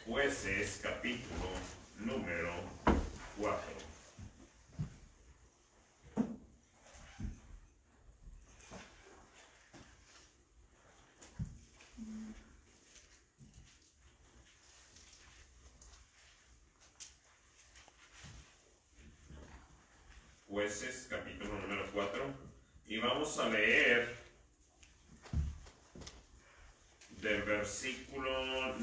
Jueces, capítulo número 4. Jueces, capítulo número 4. Y vamos a leer del versículo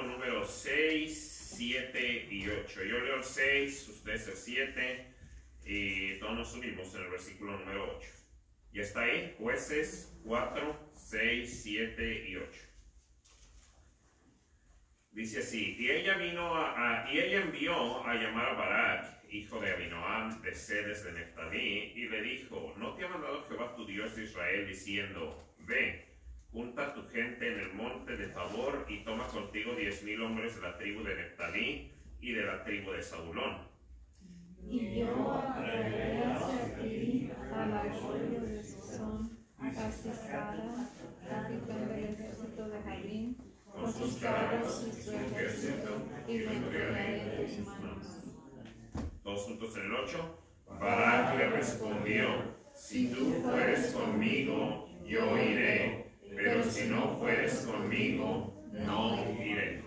número 6, 7 y 8. Yo leo el 6, ustedes el 7 y todos nos unimos en el versículo número 8. ¿Ya está ahí? Jueces 4, 6, 7 y 8. Dice así: y ella envió a llamar a Barak, hijo de Abinoam, de Sedes de Neftalí, y le dijo: ¿no te ha mandado Jehová tu Dios de Israel, diciendo: ve, junta a tu gente en el monte de Tabor, y toma contigo 10,000 hombres de la tribu de Neftalí y de la tribu de Zabulón? Y yo atraeré hacia ti al arroyo de Sison, a Sisara, capitán del ejército de Jabín, con sus carros y su ejército, y lo entregaré en tus manos. Todos juntos en el 8. Barak le respondió: si tú fueres conmigo, yo iré, pero si no fueres conmigo, no iré.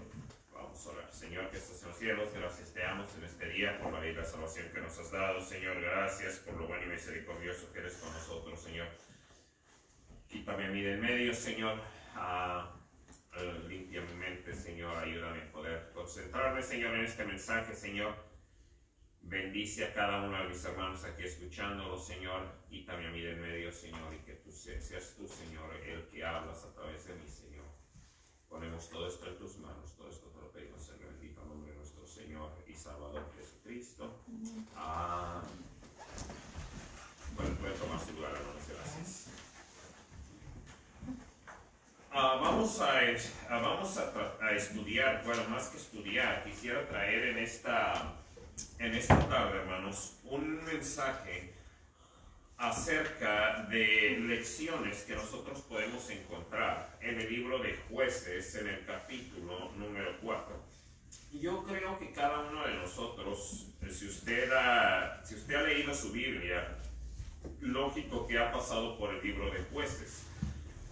Vamos a orar. Señor que estás en los cielos, gracias te damos en este día por la vida y la salvación que nos has dado. Señor, gracias por lo bueno y misericordioso que eres con nosotros, Señor. Quítame a mí del medio, Señor. Limpia mi mente, Señor. Ayúdame a poder concentrarme, Señor, en este mensaje, Señor. Bendice a cada uno de mis hermanos aquí escuchándolo, Señor. Quítame a mí del medio, Señor, y que tú seas tú, Señor, el que hablas a través de mí, Señor. Ponemos todo esto en tus manos. Todo esto te lo pedimos en el bendito nombre de nuestro Señor y Salvador Jesucristo. Amén. Bueno, pueden tomar su lugar, hermanos. Gracias. Vamos a estudiar, bueno, más que estudiar, quisiera traer en esta tarde, hermanos, un mensaje acerca de lecciones que nosotros podemos encontrar en el libro de Jueces, en el capítulo número 4. Yo creo que cada uno de nosotros, si usted ha leído su Biblia, lógico que ha pasado por el libro de Jueces.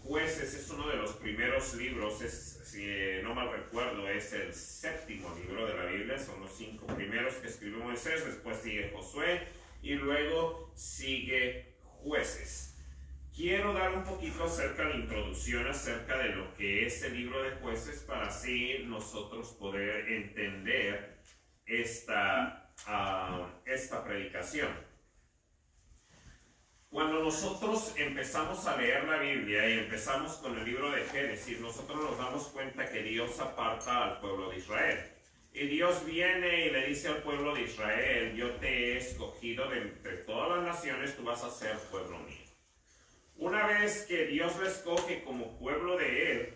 Jueces es uno de los primeros libros, si no mal recuerdo, es el 7º libro de la Biblia. Son los 5 primeros que escribió Moisés, después sigue Josué y luego sigue Jueces. Quiero dar un poquito acerca de la introducción, acerca de lo que es el libro de Jueces, para así nosotros poder entender esta predicación. Cuando nosotros empezamos a leer la Biblia y empezamos con el libro de Génesis, nosotros nos damos cuenta que Dios aparta al pueblo de Israel. Y Dios viene y le dice al pueblo de Israel: yo te he escogido de entre todas las naciones, tú vas a ser pueblo mío. Una vez que Dios lo escoge como pueblo de Él,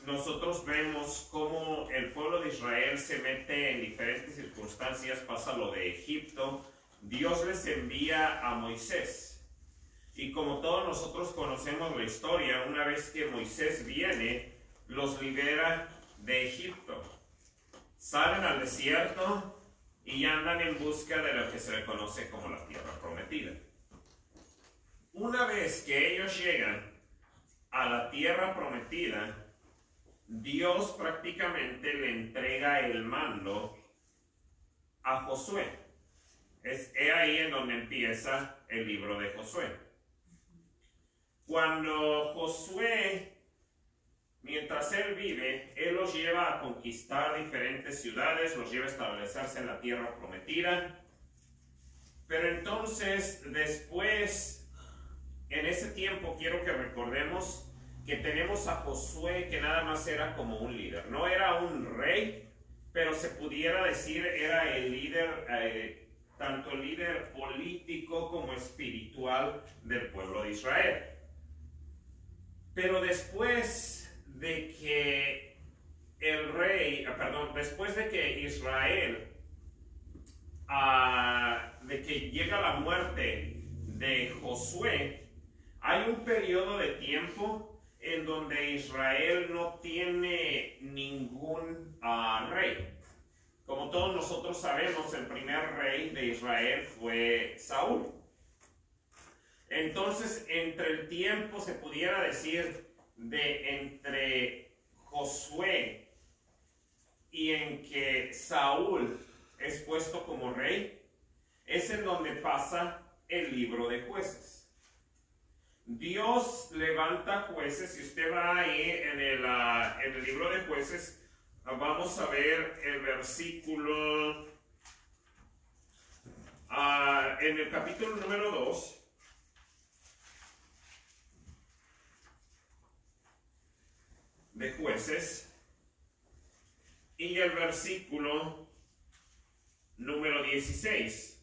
nosotros vemos cómo el pueblo de Israel se mete en diferentes circunstancias. Pasa lo de Egipto. Dios les envía a Moisés. Y como todos nosotros conocemos la historia, una vez que Moisés viene, los libera de Egipto. Salen al desierto y andan en busca de lo que se le conoce como la tierra prometida. Una vez que ellos llegan a la tierra prometida, Dios prácticamente le entrega el mando a Josué. Es ahí en donde empieza el libro de Josué. Cuando Josué, mientras él vive, él los lleva a conquistar diferentes ciudades, los lleva a establecerse en la tierra prometida. Pero entonces, después, en ese tiempo, quiero que recordemos que tenemos a Josué, que nada más era como un líder. No era un rey, pero se pudiera decir era el líder, tanto el líder político como espiritual del pueblo de Israel. Pero después de que después de que Israel de que llega la muerte de Josué, hay un periodo de tiempo en donde Israel no tiene ningún rey. Como todos nosotros sabemos, el primer rey de Israel fue Saúl. Entonces, entre el tiempo, se pudiera decir, de entre Josué y en que Saúl es puesto como rey, es en donde pasa el libro de Jueces. Dios levanta jueces. Si usted va ahí en el libro de Jueces, vamos a ver el versículo en el capítulo número 2. De Jueces, y el versículo número 16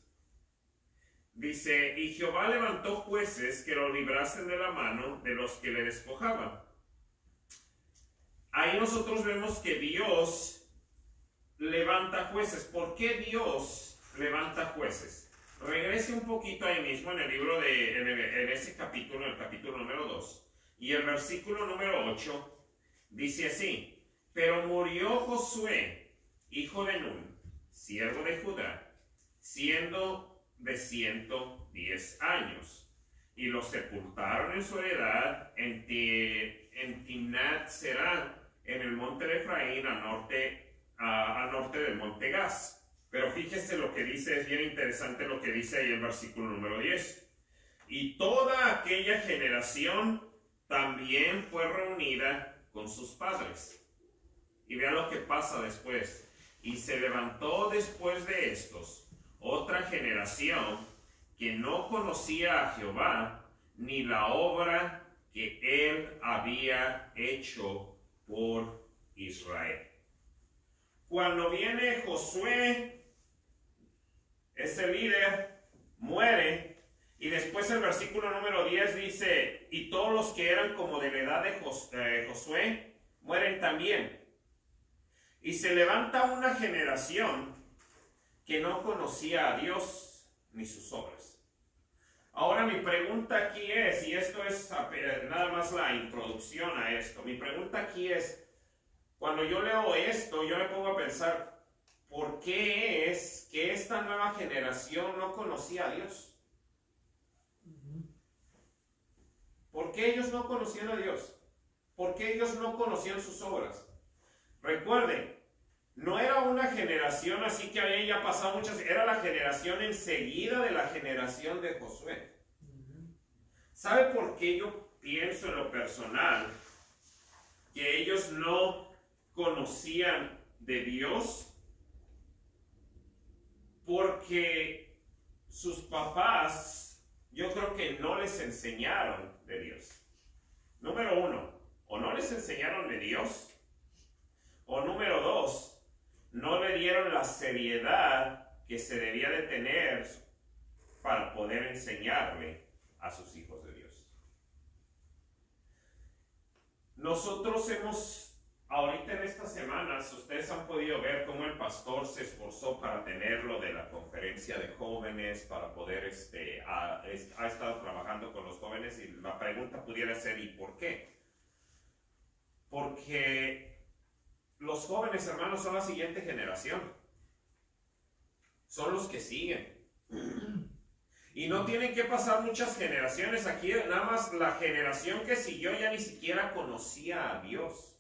dice: y Jehová levantó jueces que lo librasen de la mano de los que le despojaban. Ahí nosotros vemos que Dios levanta jueces. ¿Por qué Dios levanta jueces? Regrese un poquito ahí mismo en el libro en ese capítulo, el capítulo número 2, y el versículo número 8 dice así: pero murió Josué, hijo de Nun, siervo de Judá, siendo de 110 años, y lo sepultaron en su heredad en Timnat Será, en el monte de Efraín, al norte del monte Gaz. Pero fíjese lo que dice, es bien interesante lo que dice ahí en el versículo número 10. Y toda aquella generación también fue reunida con sus padres. Y vea lo que pasa después. Y se levantó después de estos otra generación que no conocía a Jehová, ni la obra que él había hecho por Israel. Cuando viene Josué, ese líder muere, y después el versículo número 10 dice: y todos los que eran como de la edad de Josué mueren también. Y se levanta una generación que no conocía a Dios ni sus obras. Ahora mi pregunta aquí es, y esto es nada más la introducción a esto, mi pregunta aquí es, cuando yo leo esto, yo me pongo a pensar, ¿por qué es que esta nueva generación no conocía a Dios? ¿Por qué ellos no conocían a Dios? ¿Por qué ellos no conocían sus obras? Recuerden, no era una generación así que había ya pasado muchas, era la generación enseguida de la generación de Josué. ¿Sabe por qué yo pienso en lo personal que ellos no conocían de Dios? Porque sus papás, yo creo que no les enseñaron de Dios. Número uno, o no les enseñaron de Dios, o número dos, no le dieron la seriedad que se debía de tener para poder enseñarle a sus hijos de Dios. Nosotros ahorita en estas semanas, ustedes han podido ver cómo el pastor se esforzó para tenerlo de la conferencia de jóvenes, para poder, ha estado trabajando con los jóvenes, y la pregunta pudiera ser, ¿y por qué? Porque los jóvenes, hermanos, son la siguiente generación. Son los que siguen. Y no tienen que pasar muchas generaciones. Aquí nada más la generación que siguió ya ni siquiera conocía a Dios.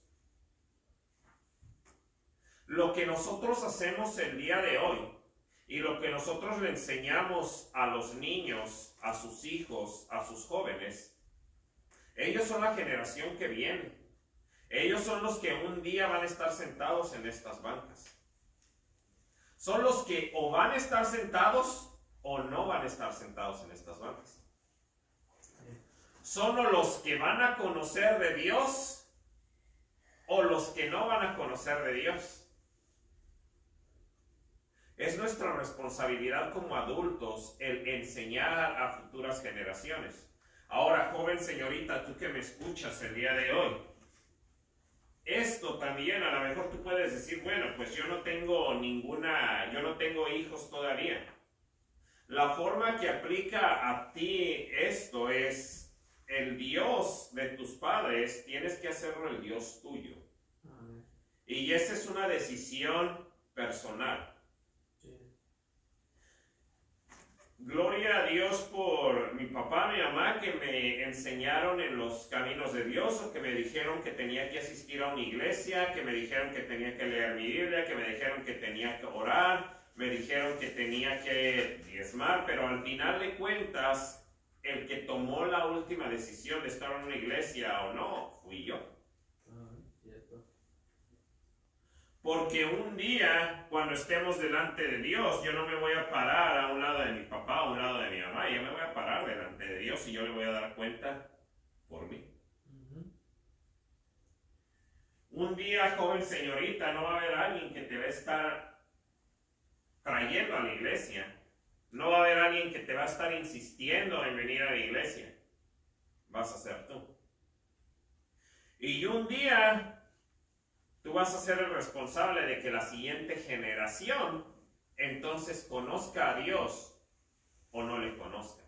Lo que nosotros hacemos el día de hoy y lo que nosotros le enseñamos a los niños, a sus hijos, a sus jóvenes, ellos son la generación que viene. Ellos son los que un día van a estar sentados en estas bancas. Son los que o van a estar sentados o no van a estar sentados en estas bancas. Son los que van a conocer de Dios o los que no van a conocer de Dios. Es nuestra responsabilidad como adultos el enseñar a futuras generaciones. Ahora, joven señorita, tú que me escuchas el día de hoy, esto también a lo mejor tú puedes decir, bueno, pues yo no tengo hijos todavía. La forma que aplica a ti esto es el Dios de tus padres, tienes que hacerlo el Dios tuyo. Y esa es una decisión personal. Gloria a Dios por mi papá, mi mamá, que me enseñaron en los caminos de Dios, o que me dijeron que tenía que asistir a una iglesia, que me dijeron que tenía que leer mi Biblia, que me dijeron que tenía que orar, me dijeron que tenía que diezmar, pero al final de cuentas, el que tomó la última decisión de estar en una iglesia o no, fui yo. Porque un día, cuando estemos delante de Dios, yo no me voy a parar a un lado de mi papá, a un lado de mi mamá, yo me voy a parar delante de Dios y yo le voy a dar cuenta por mí. Un día, joven señorita, no va a haber alguien que te va a estar trayendo a la iglesia. No va a haber alguien que te va a estar insistiendo en venir a la iglesia. Vas a ser tú. Y un día tú vas a ser el responsable de que la siguiente generación entonces conozca a Dios o no le conozca.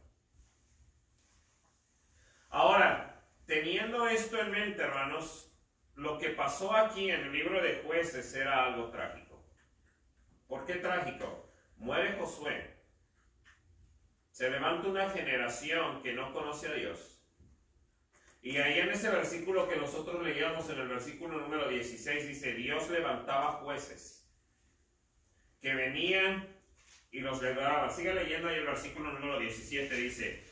Ahora, teniendo esto en mente, hermanos, lo que pasó aquí en el libro de Jueces era algo trágico. ¿Por qué trágico? Muere Josué. Se levanta una generación que no conoce a Dios. Y ahí en ese versículo que nosotros leíamos, en el versículo número 16, dice: Dios levantaba jueces que venían y los levaban. Sigue leyendo ahí el versículo número 17, dice: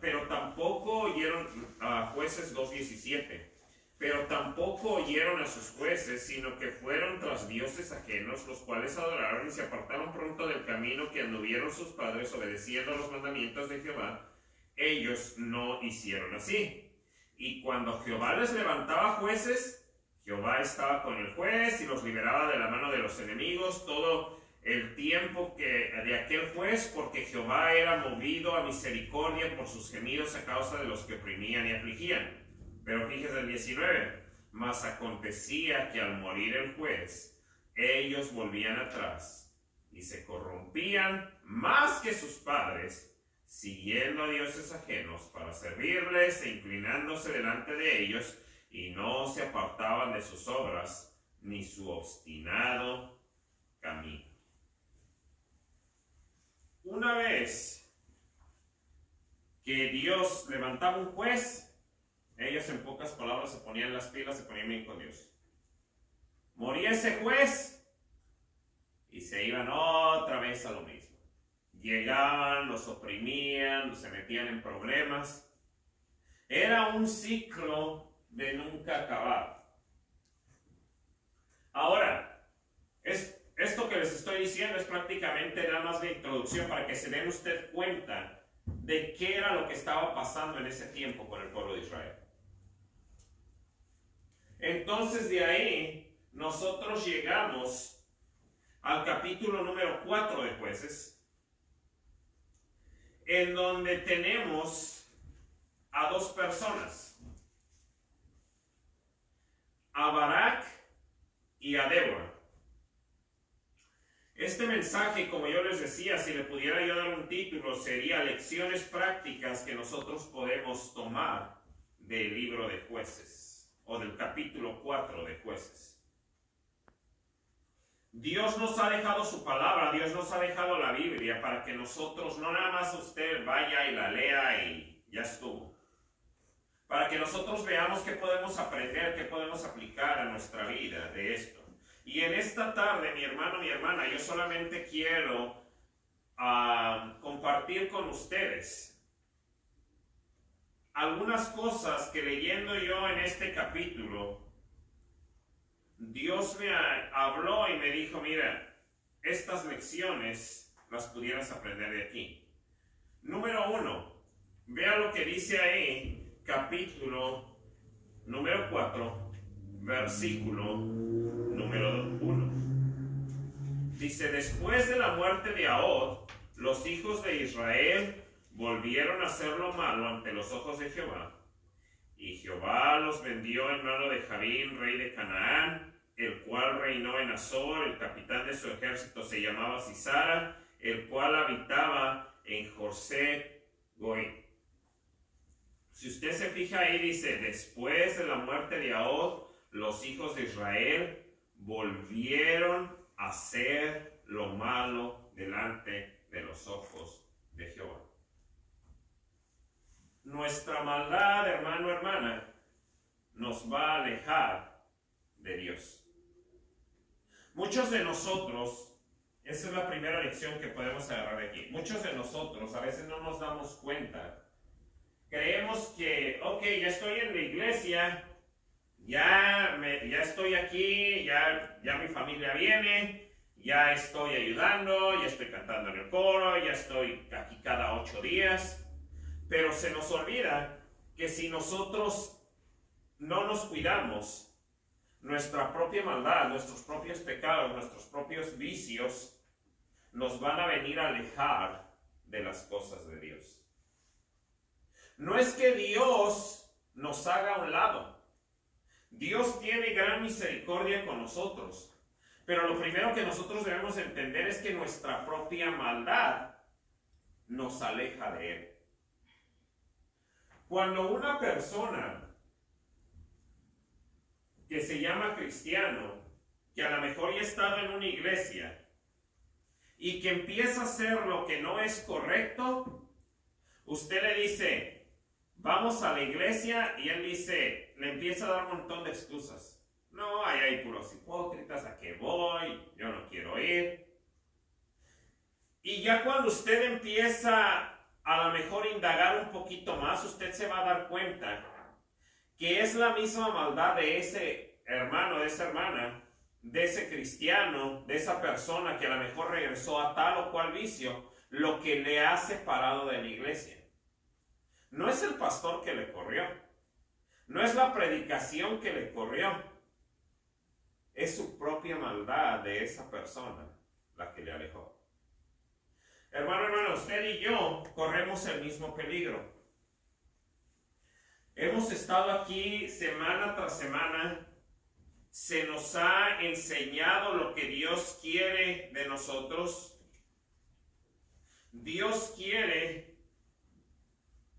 pero tampoco oyeron a Jueces 2:17. Pero tampoco oyeron a sus jueces, sino que fueron tras dioses ajenos, los cuales adoraron y se apartaron pronto del camino que anduvieron sus padres, obedeciendo los mandamientos de Jehová. Ellos no hicieron así. Y cuando Jehová les levantaba jueces, Jehová estaba con el juez y los liberaba de la mano de los enemigos todo el tiempo de aquel juez, porque Jehová era movido a misericordia por sus gemidos a causa de los que oprimían y afligían. Pero fíjese el 19, mas acontecía que al morir el juez, ellos volvían atrás y se corrompían más que sus padres, siguiendo a dioses ajenos para servirles e inclinándose delante de ellos, y no se apartaban de sus obras ni su obstinado camino. Una vez que Dios levantaba un juez, ellos en pocas palabras se ponían las pilas, se ponían bien con Dios. Moría ese juez y se iban otra vez a lo mismo. Llegaban, los oprimían, se metían en problemas. Era un ciclo de nunca acabar. Ahora, esto que les estoy diciendo es prácticamente nada más de introducción para que se den usted cuenta de qué era lo que estaba pasando en ese tiempo con el pueblo de Israel. Entonces de ahí nosotros llegamos al capítulo número 4 de Jueces, en donde tenemos a dos personas, a Barak y a Débora. Este mensaje, como yo les decía, si le pudiera yo dar un título, sería Lecciones prácticas que nosotros podemos tomar del libro de Jueces, o del capítulo 4 de Jueces. Dios nos ha dejado su palabra, Dios nos ha dejado la Biblia para que nosotros, no nada más usted vaya y la lea y ya estuvo. Para que nosotros veamos qué podemos aprender, qué podemos aplicar a nuestra vida de esto. Y en esta tarde, mi hermano, mi hermana, yo solamente quiero compartir con ustedes algunas cosas que leyendo yo en este capítulo, Dios me habló y me dijo: mira, estas lecciones las pudieras aprender de aquí. Número 1, vea lo que dice ahí, capítulo número 4, versículo número 1. Dice: después de la muerte de Ahod, los hijos de Israel volvieron a hacer lo malo ante los ojos de Jehová. Y Jehová los vendió en mano de Jabín, rey de Canaán, el cual reinó en Azor. El capitán de su ejército se llamaba Sisara, el cual habitaba en José Goín. Si usted se fija ahí, dice, después de la muerte de Ahod, los hijos de Israel volvieron a hacer lo malo delante de los ojos de Jehová. Nuestra maldad, hermano, hermana, nos va a alejar de Dios. Muchos de nosotros, esa es la primera lección que podemos agarrar de aquí, muchos de nosotros a veces no nos damos cuenta. Creemos que, ok, ya estoy en la iglesia, ya estoy aquí, ya mi familia viene, ya estoy ayudando, ya estoy cantando en el coro, ya estoy aquí cada 8 días. Pero se nos olvida que si nosotros no nos cuidamos, nuestra propia maldad, nuestros propios pecados, nuestros propios vicios, nos van a venir a alejar de las cosas de Dios. No es que Dios nos haga a un lado. Dios tiene gran misericordia con nosotros. Pero lo primero que nosotros debemos entender es que nuestra propia maldad nos aleja de Él. Cuando una persona que se llama cristiano, que a lo mejor ya ha estado en una iglesia y que empieza a hacer lo que no es correcto, usted le dice, vamos a la iglesia, y él dice, le empieza a dar un montón de excusas. No, ahí hay puros hipócritas, ¿a qué voy? Yo no quiero ir. Y ya cuando usted empieza a lo mejor indagar un poquito más, usted se va a dar cuenta que es la misma maldad de ese hermano, de esa hermana, de ese cristiano, de esa persona que a lo mejor regresó a tal o cual vicio, lo que le ha separado de la iglesia. No es el pastor que le corrió, no es la predicación que le corrió, es su propia maldad de esa persona la que le alejó. Hermano, usted y yo corremos el mismo peligro. Hemos estado aquí semana tras semana. Se nos ha enseñado lo que Dios quiere de nosotros. Dios quiere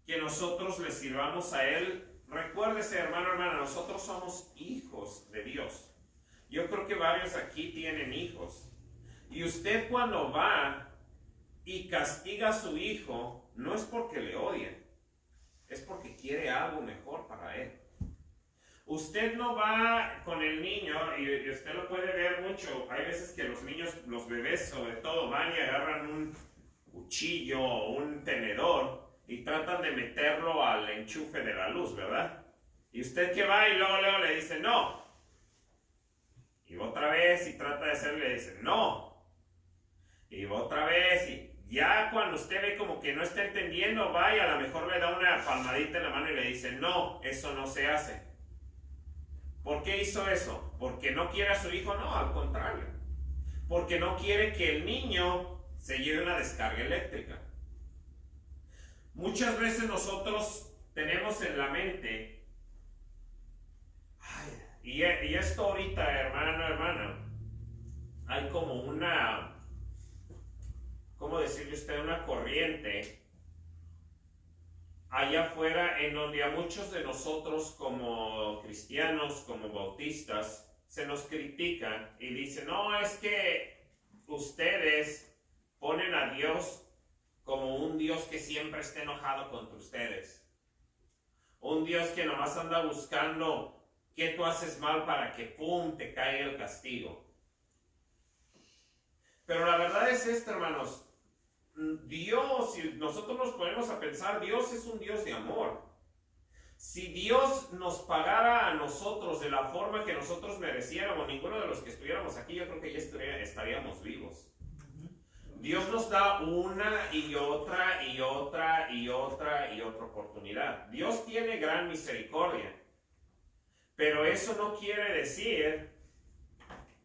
que nosotros le sirvamos a Él. Recuérdese, hermano, nosotros somos hijos de Dios. Yo creo que varios aquí tienen hijos. Y usted cuando va y castiga a su hijo, no es porque le odia, es porque quiere algo mejor para él. Usted no va con el niño, y usted lo puede ver mucho, hay veces que los niños, los bebés sobre todo, van y agarran un cuchillo o un tenedor y tratan de meterlo al enchufe de la luz, ¿verdad? Y usted que va y luego le dice no. Y otra vez y trata de hacerle, le dice no. Y otra vez y ya cuando usted ve como que no está entendiendo, va y a lo mejor le da una palmadita en la mano y le dice, no, eso no se hace. ¿Por qué hizo eso? ¿Porque no quiere a su hijo? No, al contrario. Porque no quiere que el niño se lleve una descarga eléctrica. Muchas veces nosotros tenemos en la mente, y esto ahorita, hermana, hay como una, ¿cómo decirle usted? Una corriente allá afuera en donde a muchos de nosotros como cristianos, como bautistas, se nos critican y dicen, no, es que ustedes ponen a Dios como un Dios que siempre está enojado contra ustedes. Un Dios que nomás anda buscando qué tú haces mal para que ¡pum! Te caiga el castigo. Pero la verdad es esta, hermanos. Dios, si nosotros nos ponemos a pensar, Dios es un Dios de amor. Si Dios nos pagara a nosotros de la forma que nosotros mereciéramos, ninguno de los que estuviéramos aquí, yo creo que ya estaríamos vivos. Dios nos da una y otra y otra y otra y otra oportunidad. Dios tiene gran misericordia. Pero eso no quiere decir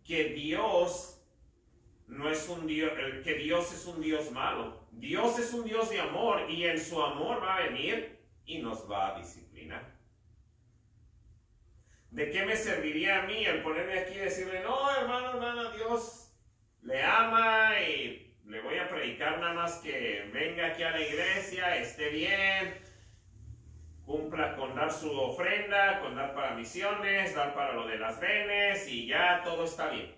que Dios no es un Dios, que Dios es un Dios malo. Dios es un Dios de amor y en su amor va a venir y nos va a disciplinar. ¿De qué me serviría a mí el ponerme aquí y decirle, no, hermano, Dios le ama y le voy a predicar nada más que venga aquí a la iglesia, esté bien, cumpla con dar su ofrenda, con dar para misiones, dar para lo de las venes y ya todo está bien.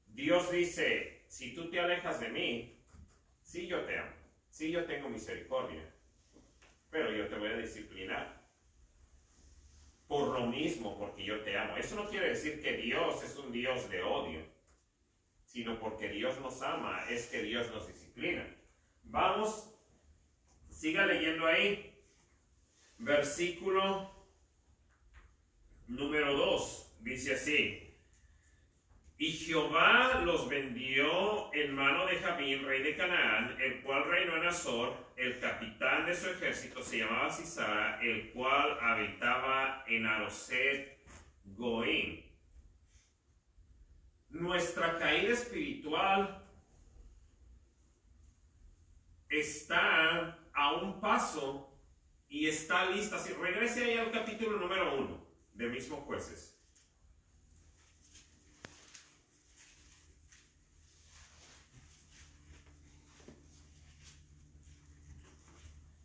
Dios dice, si tú te alejas de mí, sí yo te amo, sí yo tengo misericordia, pero yo te voy a disciplinar. Por lo mismo, porque yo te amo. Eso no quiere decir que Dios es un Dios de odio, sino porque Dios nos ama, es que Dios nos disciplina. Vamos, siga leyendo ahí. Versículo número 2, dice así. Y Jehová los vendió en mano de Jabín, rey de Canaán, el cual reinó en Azor. El capitán de su ejército se llamaba Sisara, el cual habitaba en Aroset Goim. Nuestra caída espiritual está a un paso y está lista. Si regrese ahí al capítulo número 1 de mismo Jueces.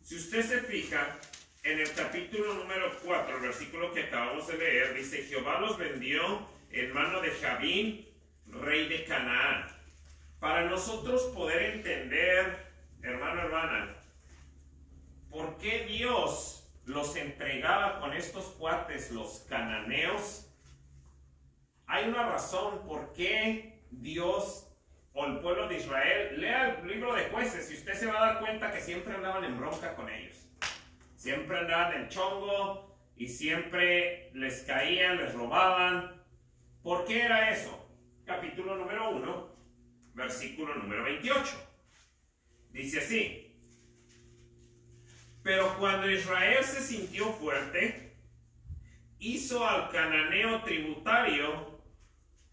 Si usted se fija, en el capítulo número 4, el versículo que acabamos de leer, dice, Jehová los vendió en mano de Jabín, rey de Canaán. Para nosotros poder entender, hermano, hermana, por qué Dios los entregaba con estos cuates, los cananeos, hay una razón por qué Dios o el pueblo de Israel, lea el libro de Jueces y usted se va a dar cuenta que siempre andaban en bronca con ellos. Siempre andaban en chongo y siempre les caían, les robaban. ¿Por qué era eso? Capítulo número 1, versículo número 28. Dice así. Pero cuando Israel se sintió fuerte, hizo al cananeo tributario,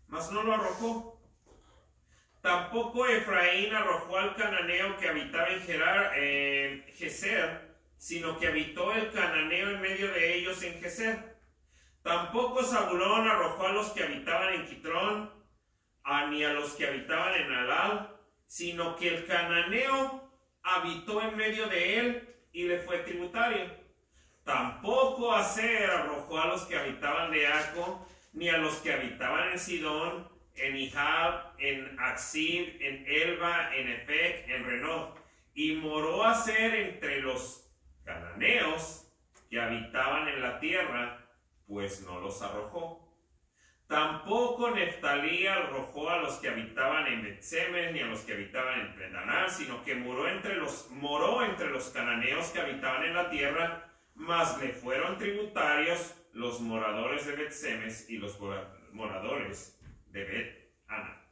mas no lo arrojó. Tampoco Efraín arrojó al cananeo que habitaba en Geser, sino que habitó el cananeo en medio de ellos en Geser. Tampoco Zabulón arrojó a los que habitaban en Quitrón, ni a los que habitaban en Alal, sino que el cananeo habitó en medio de él y le fue tributario. Tampoco Aser arrojó a los que habitaban de Aco, ni a los que habitaban en Sidón, en Ihab, en Aksib, en Elba, en Efec, en Renob. Y moró Aser entre los cananeos que habitaban en la tierra, pues no los arrojó. Tampoco Neftalí arrojó a los que habitaban en Bet-Semes, ni a los que habitaban en Predanal, sino que moró entre los cananeos que habitaban en la tierra, mas le fueron tributarios los moradores de Bet-Semes y los moradores de Bet-Ana.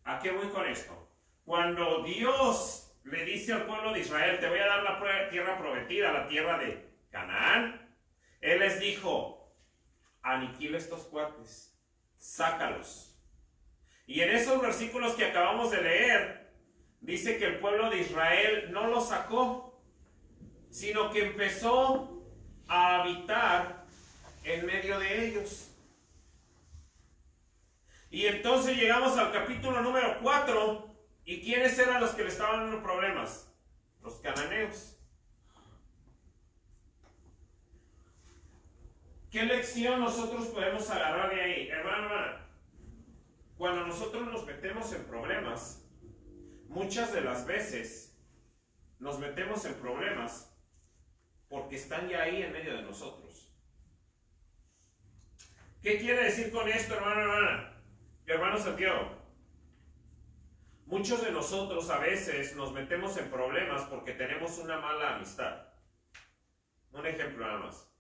¿A qué voy con esto? Cuando Dios le dice al pueblo de Israel, te voy a dar la tierra prometida, la tierra de Canaán, Él les dijo, aniquila estos cuates, sácalos. Y en esos versículos que acabamos de leer, dice que el pueblo de Israel no los sacó, sino que empezó a habitar en medio de ellos. Y entonces llegamos al capítulo número 4. ¿Y quiénes eran los que le estaban dando problemas? Los cananeos. ¿Qué lección nosotros podemos agarrar de ahí? Hermano, cuando nosotros nos metemos en problemas, muchas de las veces nos metemos en problemas porque están ya ahí en medio de nosotros. ¿Qué quiere decir con esto, hermano? Hermano Santiago, muchos de nosotros a veces nos metemos en problemas porque tenemos una mala amistad. Un ejemplo nada más.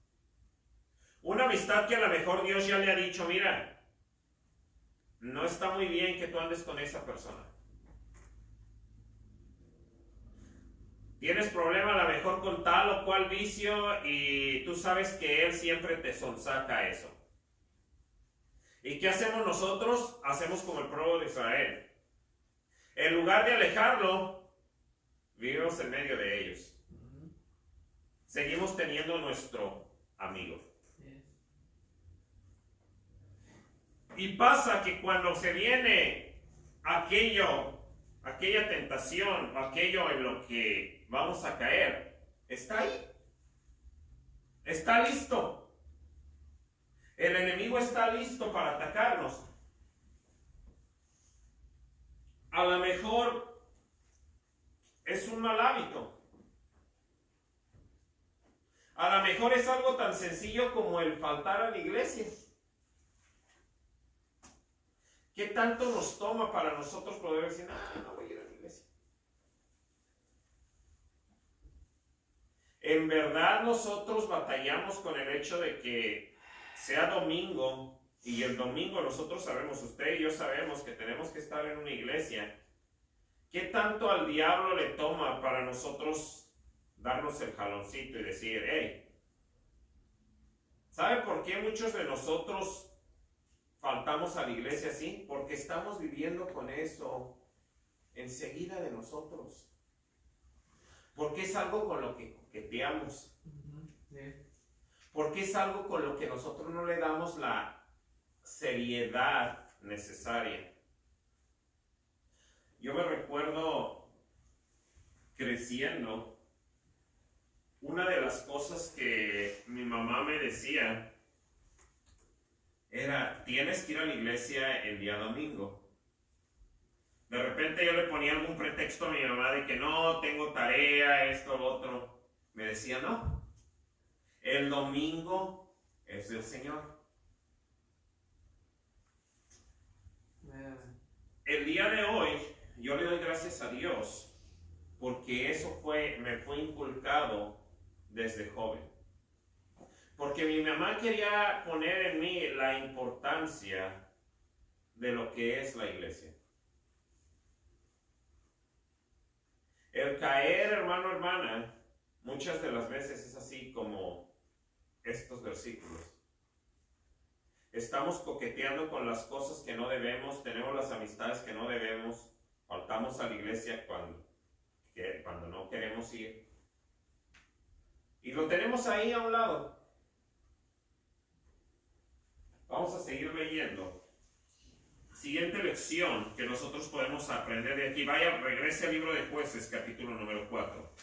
Una amistad que a lo mejor Dios ya le ha dicho, mira, no está muy bien que tú andes con esa persona. Tienes problema a lo mejor con tal o cual vicio y tú sabes que él siempre te sonsaca eso. ¿Y qué hacemos nosotros? Hacemos como el pueblo de Israel. En lugar de alejarlo, vivimos en medio de ellos. Seguimos teniendo nuestro amigo. Y pasa que cuando se viene aquella tentación, aquello en lo que vamos a caer, está ahí. Está listo. El enemigo está listo para atacarnos. A lo mejor es un mal hábito. A lo mejor es algo tan sencillo como el faltar a la iglesia. ¿Qué tanto nos toma para nosotros poder decir, no voy a ir a la iglesia? En verdad nosotros batallamos con el hecho de que sea domingo, y el domingo nosotros sabemos, usted y yo sabemos que tenemos que estar en una iglesia. ¿Qué tanto al diablo le toma para nosotros darnos el jaloncito y decir, hey, ¿sabe por qué muchos de nosotros faltamos a la iglesia así? Porque estamos viviendo con eso enseguida de nosotros. Porque es algo con lo que coqueteamos. Porque es algo con lo que nosotros no le damos la seriedad necesaria. Yo me recuerdo creciendo, una de las cosas que mi mamá me decía era, tienes que ir a la iglesia el día domingo. De repente yo le ponía algún pretexto a mi mamá de que no, tengo tarea, esto, lo otro. Me decía, no, el domingo es del Señor. El día de hoy, yo le doy gracias a Dios porque eso me fue inculcado desde joven. Porque mi mamá quería poner en mí la importancia de lo que es la iglesia. El caer, hermano, hermana, muchas de las veces es así como estos versículos. Estamos coqueteando con las cosas que no debemos, tenemos las amistades que no debemos, faltamos a la iglesia cuando no queremos ir. Y lo tenemos ahí a un lado. Vamos a seguir leyendo. Siguiente lección que nosotros podemos aprender de aquí. Regrese al libro de Jueces, capítulo número 4.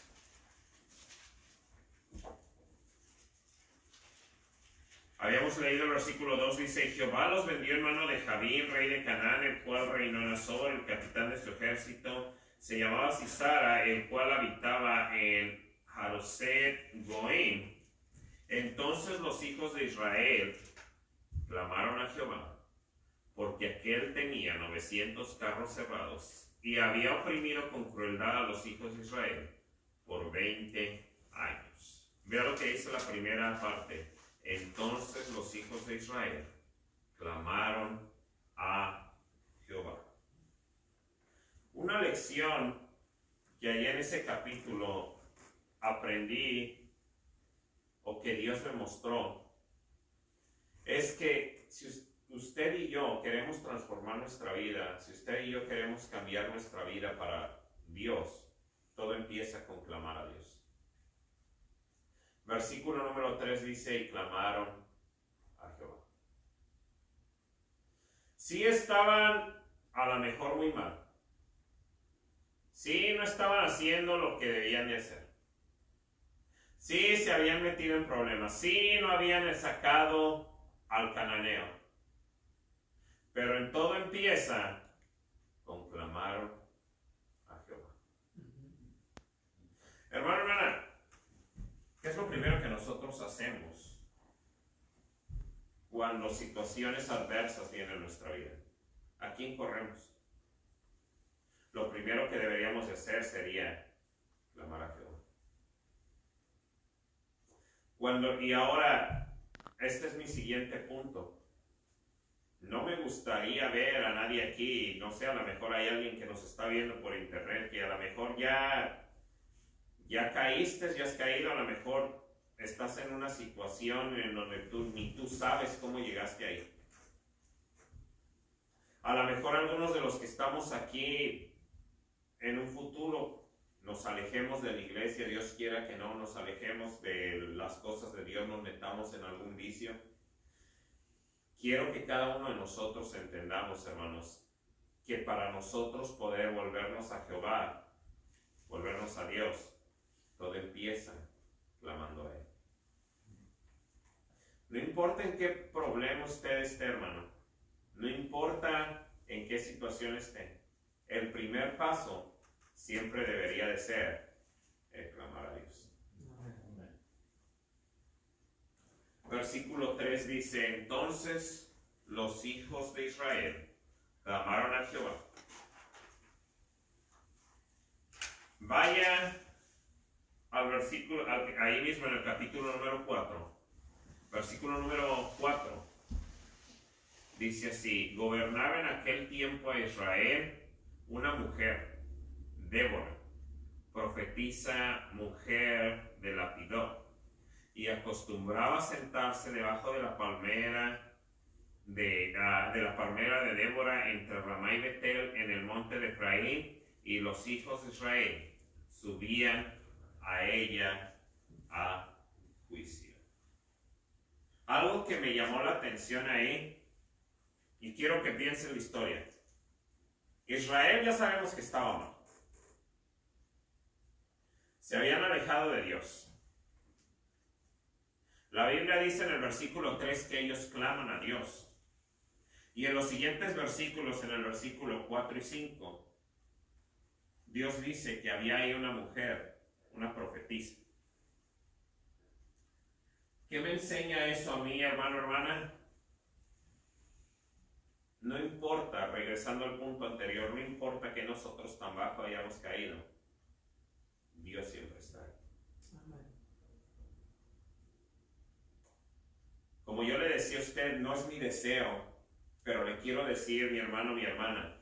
Habíamos leído el versículo 2, dice, Jehová los vendió en mano de Jabín, rey de Canaán, el cual reinó en Azor, el capitán de su ejército, se llamaba Sisara, el cual habitaba en Haroset Goim. Entonces los hijos de Israel clamaron a Jehová, porque aquél tenía 900 carros cerrados, y había oprimido con crueldad a los hijos de Israel por 20 años. Vea lo que dice la primera parte. Entonces los hijos de Israel clamaron a Jehová. Una lección que allá en ese capítulo aprendí, o que Dios me mostró, es que si usted y yo queremos transformar nuestra vida, si usted y yo queremos cambiar nuestra vida para Dios, todo empieza con clamar a Dios. Versículo número 3 dice, y clamaron a Jehová. Sí estaban a lo mejor muy mal. Sí no estaban haciendo lo que debían de hacer. Sí se habían metido en problemas. Sí no habían sacado al cananeo. Pero en todo empieza con clamaron a Jehová. Hermano, hermana, ¿qué es lo primero que nosotros hacemos cuando situaciones adversas vienen a nuestra vida? ¿A quién corremos? Lo primero que deberíamos de hacer sería clamar a Jehová. Y ahora, este es mi siguiente punto. No me gustaría ver a nadie aquí, no sé, a lo mejor hay alguien que nos está viendo por internet, que a lo mejor ya caíste, ya has caído, a lo mejor estás en una situación en donde ni tú sabes cómo llegaste ahí. A lo mejor algunos de los que estamos aquí en un futuro nos alejemos de la iglesia, Dios quiera que no nos alejemos de las cosas de Dios, nos metamos en algún vicio. quiero que cada uno de nosotros entendamos, hermanos, que para nosotros poder volvernos a Jehová, volvernos a Dios, todo empieza clamando a Él. No importa en qué problema usted esté, hermano, no importa en qué situación esté, el primer paso siempre debería de ser el clamar a Dios. Versículo 3 dice, entonces los hijos de Israel clamaron a Jehová. Vaya al versículo, ahí mismo en el capítulo número 4, versículo número 4, dice así, gobernaba en aquel tiempo a Israel una mujer, Débora, profetisa, mujer de Lapidot, y acostumbraba a sentarse debajo de la palmera de la palmera de Débora entre Ramá y Betel en el monte de Efraín, y los hijos de Israel subían a ella a juicio. Algo que me llamó la atención ahí, y quiero que piensen la historia. Israel ya sabemos que estaba mal. Se habían alejado de Dios. La Biblia dice en el versículo 3 que ellos claman a Dios. Y en los siguientes versículos, en el versículo 4 y 5, Dios dice que había ahí una mujer, una profetisa. ¿Qué me enseña eso a mí, hermano, hermana? No importa, regresando al punto anterior, no importa que nosotros tan bajo hayamos caído, Dios siempre está ahí. Como yo le decía a usted, no es mi deseo, pero le quiero decir, mi hermano, mi hermana,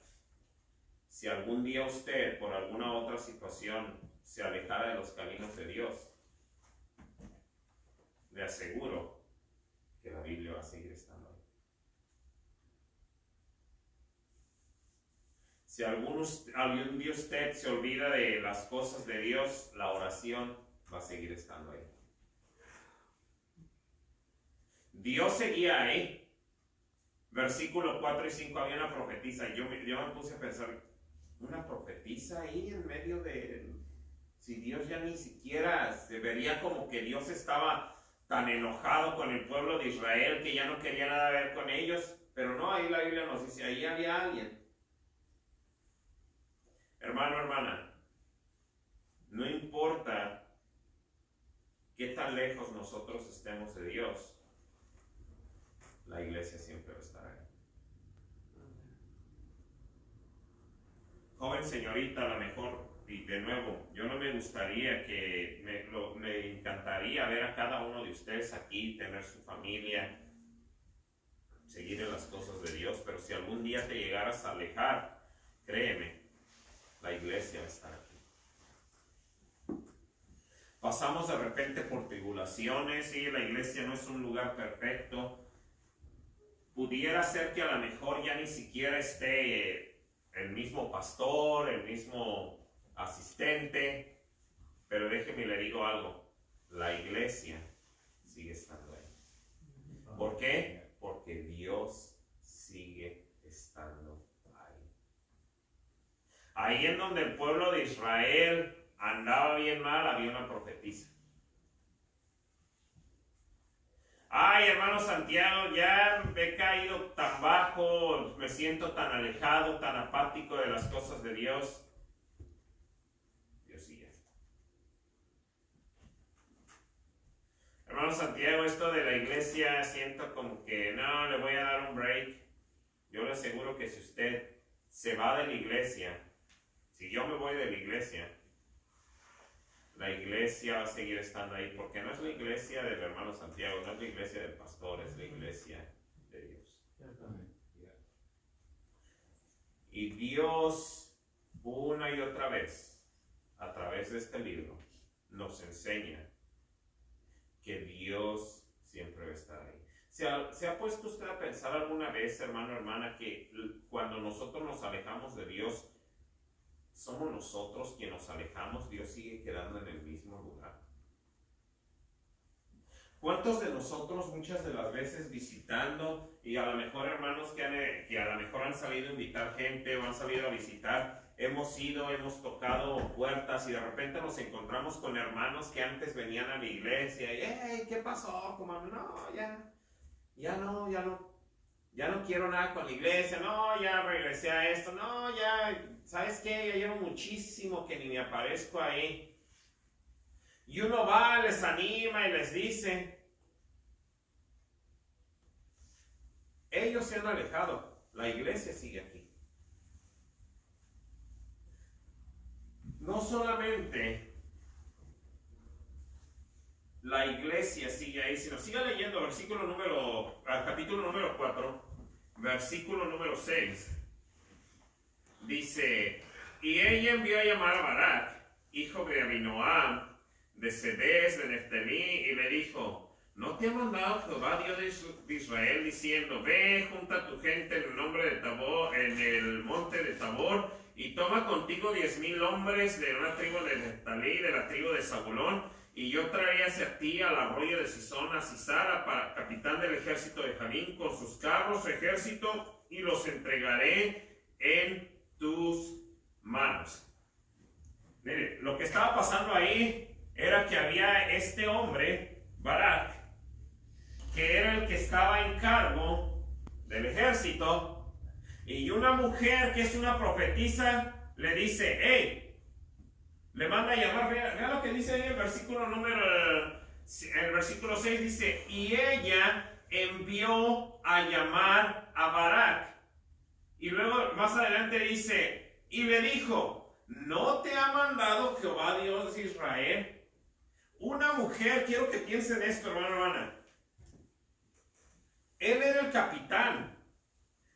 si algún día usted, por alguna otra situación, se alejara de los caminos de Dios, le aseguro que la Biblia va a seguir estando ahí. Si algún día usted se olvida de las cosas de Dios, la oración va a seguir estando ahí. Dios seguía ahí. Versículo 4 y 5, había una profetisa. Yo me puse a pensar, una profetisa ahí en medio de... Si Dios ya ni siquiera se vería como que Dios estaba tan enojado con el pueblo de Israel que ya no quería nada ver con ellos. Pero no, ahí la Biblia nos dice, ahí había alguien. Hermano, hermana, no importa qué tan lejos nosotros estemos de Dios, la iglesia siempre va a estar ahí. Joven señorita, a lo mejor, y de nuevo, yo no me gustaría que, me encantaría ver a cada uno de ustedes aquí, tener su familia, seguir en las cosas de Dios, pero si algún día te llegaras a alejar, créeme, la iglesia va a estar aquí. Pasamos de repente por tribulaciones y la iglesia no es un lugar perfecto. Pudiera ser que a lo mejor ya ni siquiera esté el mismo pastor, el mismo asistente, pero déjeme le digo algo, la iglesia sigue estando ahí. ¿Por qué? Porque Dios sigue estando ahí. Ahí en donde el pueblo de Israel andaba bien mal, había una profetisa. Ay, hermano Santiago, ya he caído tan bajo, me siento tan alejado, tan apático de las cosas de Dios. Dios sigue. Hermano Santiago, esto de la iglesia, siento como que no, le voy a dar un break. Yo le aseguro que si usted se va de la iglesia, si yo me voy de la iglesia va a seguir estando ahí, porque no es la iglesia del hermano Santiago, no es la iglesia del pastor, es la iglesia de Dios. Y Dios, una y otra vez, a través de este libro, nos enseña que Dios siempre va a estar ahí. ¿Se ha puesto usted a pensar alguna vez, hermano, hermana, que cuando nosotros nos alejamos de Dios, somos nosotros quienes nos alejamos, Dios sigue quedando en el mismo lugar? ¿Cuántos de nosotros muchas de las veces visitando, y a lo mejor hermanos que a lo mejor han salido a invitar gente o han salido a visitar, hemos ido, hemos tocado puertas y de repente nos encontramos con hermanos que antes venían a la iglesia y hey, ¿qué pasó? Como, no, ya no quiero nada con la iglesia, no, ya regresé a esto, no, ya, ¿sabes qué? Ya llevo muchísimo que ni me aparezco ahí. Y uno va, les anima y les dice, ellos se han alejado, la iglesia sigue aquí. No solamente la iglesia sigue ahí, sino siga leyendo capítulo número 4, versículo número 6. Dice, y ella envió a llamar a Barak, hijo de Abinoam, de Sedés, de Neftalí, y le dijo, ¿no te ha mandado Jehová Dios de Israel diciendo, ve, junta a tu gente en el nombre de Tabor, en el monte de Tabor, y toma contigo 10,000 hombres de una tribu de Neftalí, de la tribu de Zabulón, y yo traeré hacia ti al arroyo de Sisón a Sisara, para capitán del ejército de Javín, con sus carros, su ejército, y los entregaré en tus manos. Mire, lo que estaba pasando ahí era que había este hombre, Barak, que era el que estaba en cargo del ejército, y una mujer que es una profetisa le dice, hey, le manda a llamar, vea lo que dice ahí el versículo 6 dice, y ella envió a llamar a Barak, y luego más adelante dice, y le dijo, ¿no te ha mandado Jehová Dios de Israel? Una mujer, quiero que piensen esto, hermana. Él era el capitán.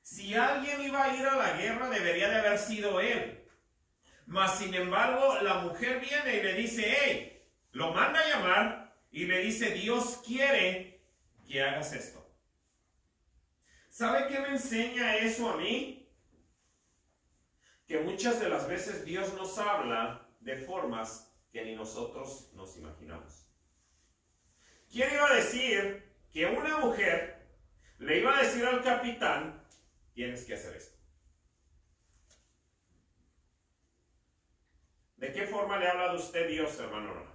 Si alguien iba a ir a la guerra, debería de haber sido él. Mas, sin embargo, la mujer viene y le dice, hey, lo manda a llamar y le dice, Dios quiere que hagas esto. ¿Sabe qué me enseña eso a mí? Que muchas de las veces Dios nos habla de formas que ni nosotros nos imaginamos. ¿Quién iba a decir que una mujer le iba a decir al capitán, tienes que hacer esto? ¿De qué forma le habla de usted Dios, hermano?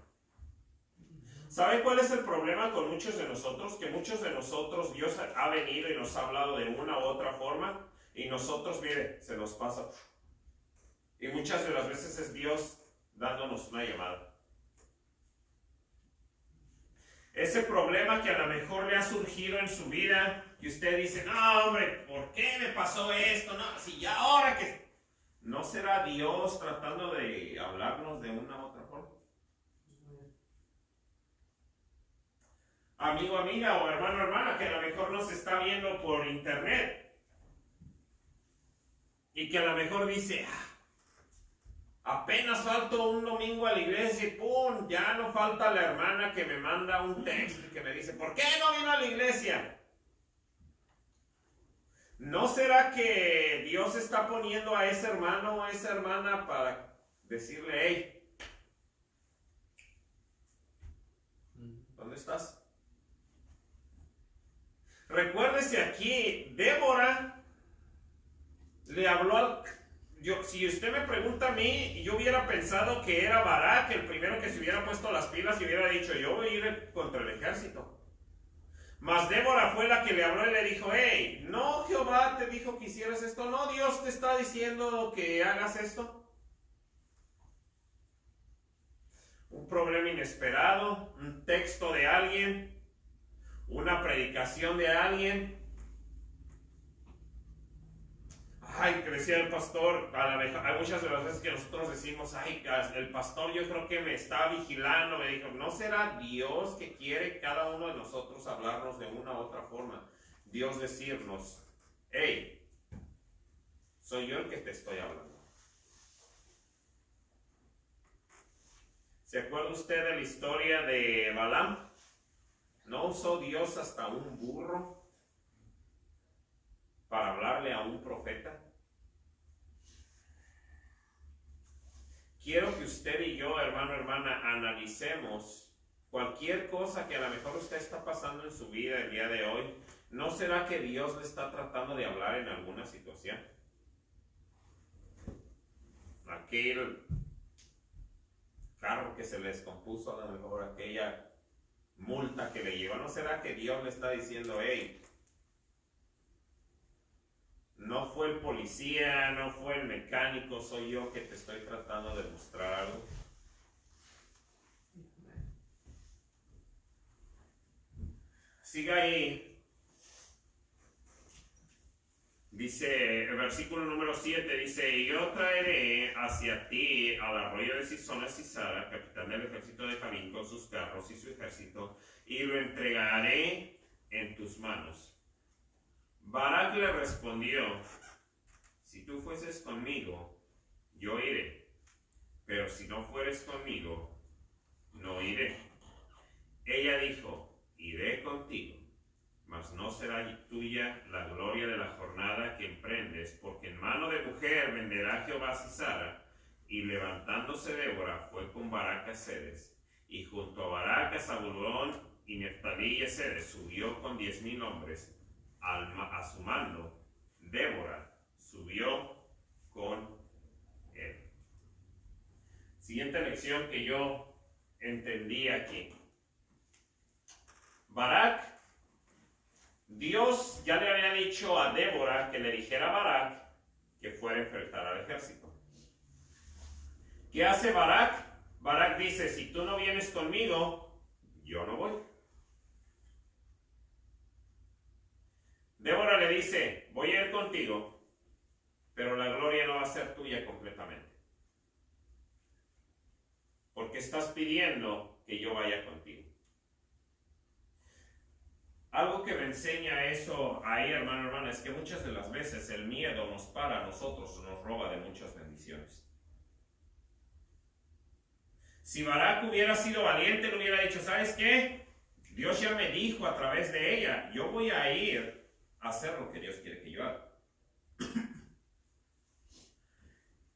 ¿Sabe cuál es el problema con muchos de nosotros? Que muchos de nosotros Dios ha venido y nos ha hablado de una u otra forma y nosotros, mire, se nos pasa. Y muchas de las veces es Dios dándonos una llamada. Ese problema que a lo mejor le ha surgido en su vida y usted dice, no hombre, ¿por qué me pasó esto? No, si ya ahora que... ¿No será Dios tratando de hablarnos de una u otra forma? Amigo, amiga o hermano, hermana, que a lo mejor nos está viendo por internet y que a lo mejor dice, apenas falto un domingo a la iglesia y ¡pum! Ya no falta la hermana que me manda un texto y que me dice, ¿por qué no vino a la iglesia? ¿No será que Dios está poniendo a ese hermano o a esa hermana para decirle, hey, ¿dónde estás? Recuérdese aquí, Débora le habló si usted me pregunta a mí, yo hubiera pensado que era Barak el primero que se hubiera puesto las pilas y hubiera dicho, yo voy a ir contra el ejército. Mas Débora fue la que le habló y le dijo, hey, no, Jehová te dijo que hicieras esto, no, Dios te está diciendo que hagas esto. Un problema inesperado, un texto de alguien, una predicación de alguien. Ay, que decía el pastor, hay muchas de las veces que nosotros decimos, ay, el pastor yo creo que me está vigilando, me dijo, ¿no será Dios que quiere cada uno de nosotros hablarnos de una u otra forma? Dios decirnos, hey, soy yo el que te estoy hablando. ¿Se acuerda usted de la historia de Balaam? ¿No usó Dios hasta un burro para hablarle a un profeta? Quiero que usted y yo, hermano, hermana, analicemos cualquier cosa que a lo mejor usted está pasando en su vida el día de hoy, ¿no será que Dios le está tratando de hablar en alguna situación? Aquel carro que se le descompuso, a lo mejor aquella multa que le lleva, ¿no será que Dios le está diciendo, hey, no fue el policía, no fue el mecánico, soy yo que te estoy tratando de mostrar algo? Siga ahí. Dice, el versículo número 7 dice, y yo traeré hacia ti al arroyo de Sisón a Sisara, capitán del ejército de Jabín, con sus carros y su ejército, y lo entregaré en tus manos. Barak le respondió, si tú fueses conmigo, yo iré, pero si no fueres conmigo, no iré. Ella dijo, iré contigo, mas no será tuya la gloria de la jornada que emprendes, porque en mano de mujer venderá Jehová a Sisara. Y levantándose Débora fue con Barak a Ceres, y junto a Barak a Zabulón y Neftalí y a Ceres subió con 10,000 hombres a su mando. Débora subió con él. Siguiente lección que yo entendí aquí. Barak, Dios ya le había dicho a Débora que le dijera a Barak que fuera a enfrentar al ejército. ¿Qué hace Barak? Barak dice, si tú no vienes conmigo, yo no voy. Débora le dice, voy a ir contigo, pero la gloria no va a ser tuya completamente. Porque estás pidiendo que yo vaya contigo. Algo que me enseña eso ahí, hermano, hermana, es que muchas de las veces el miedo nos para a nosotros, nos roba de muchas bendiciones. Si Barak hubiera sido valiente, le hubiera dicho, ¿sabes qué? Dios ya me dijo a través de ella, yo voy a ir a hacer lo que Dios quiere que yo haga.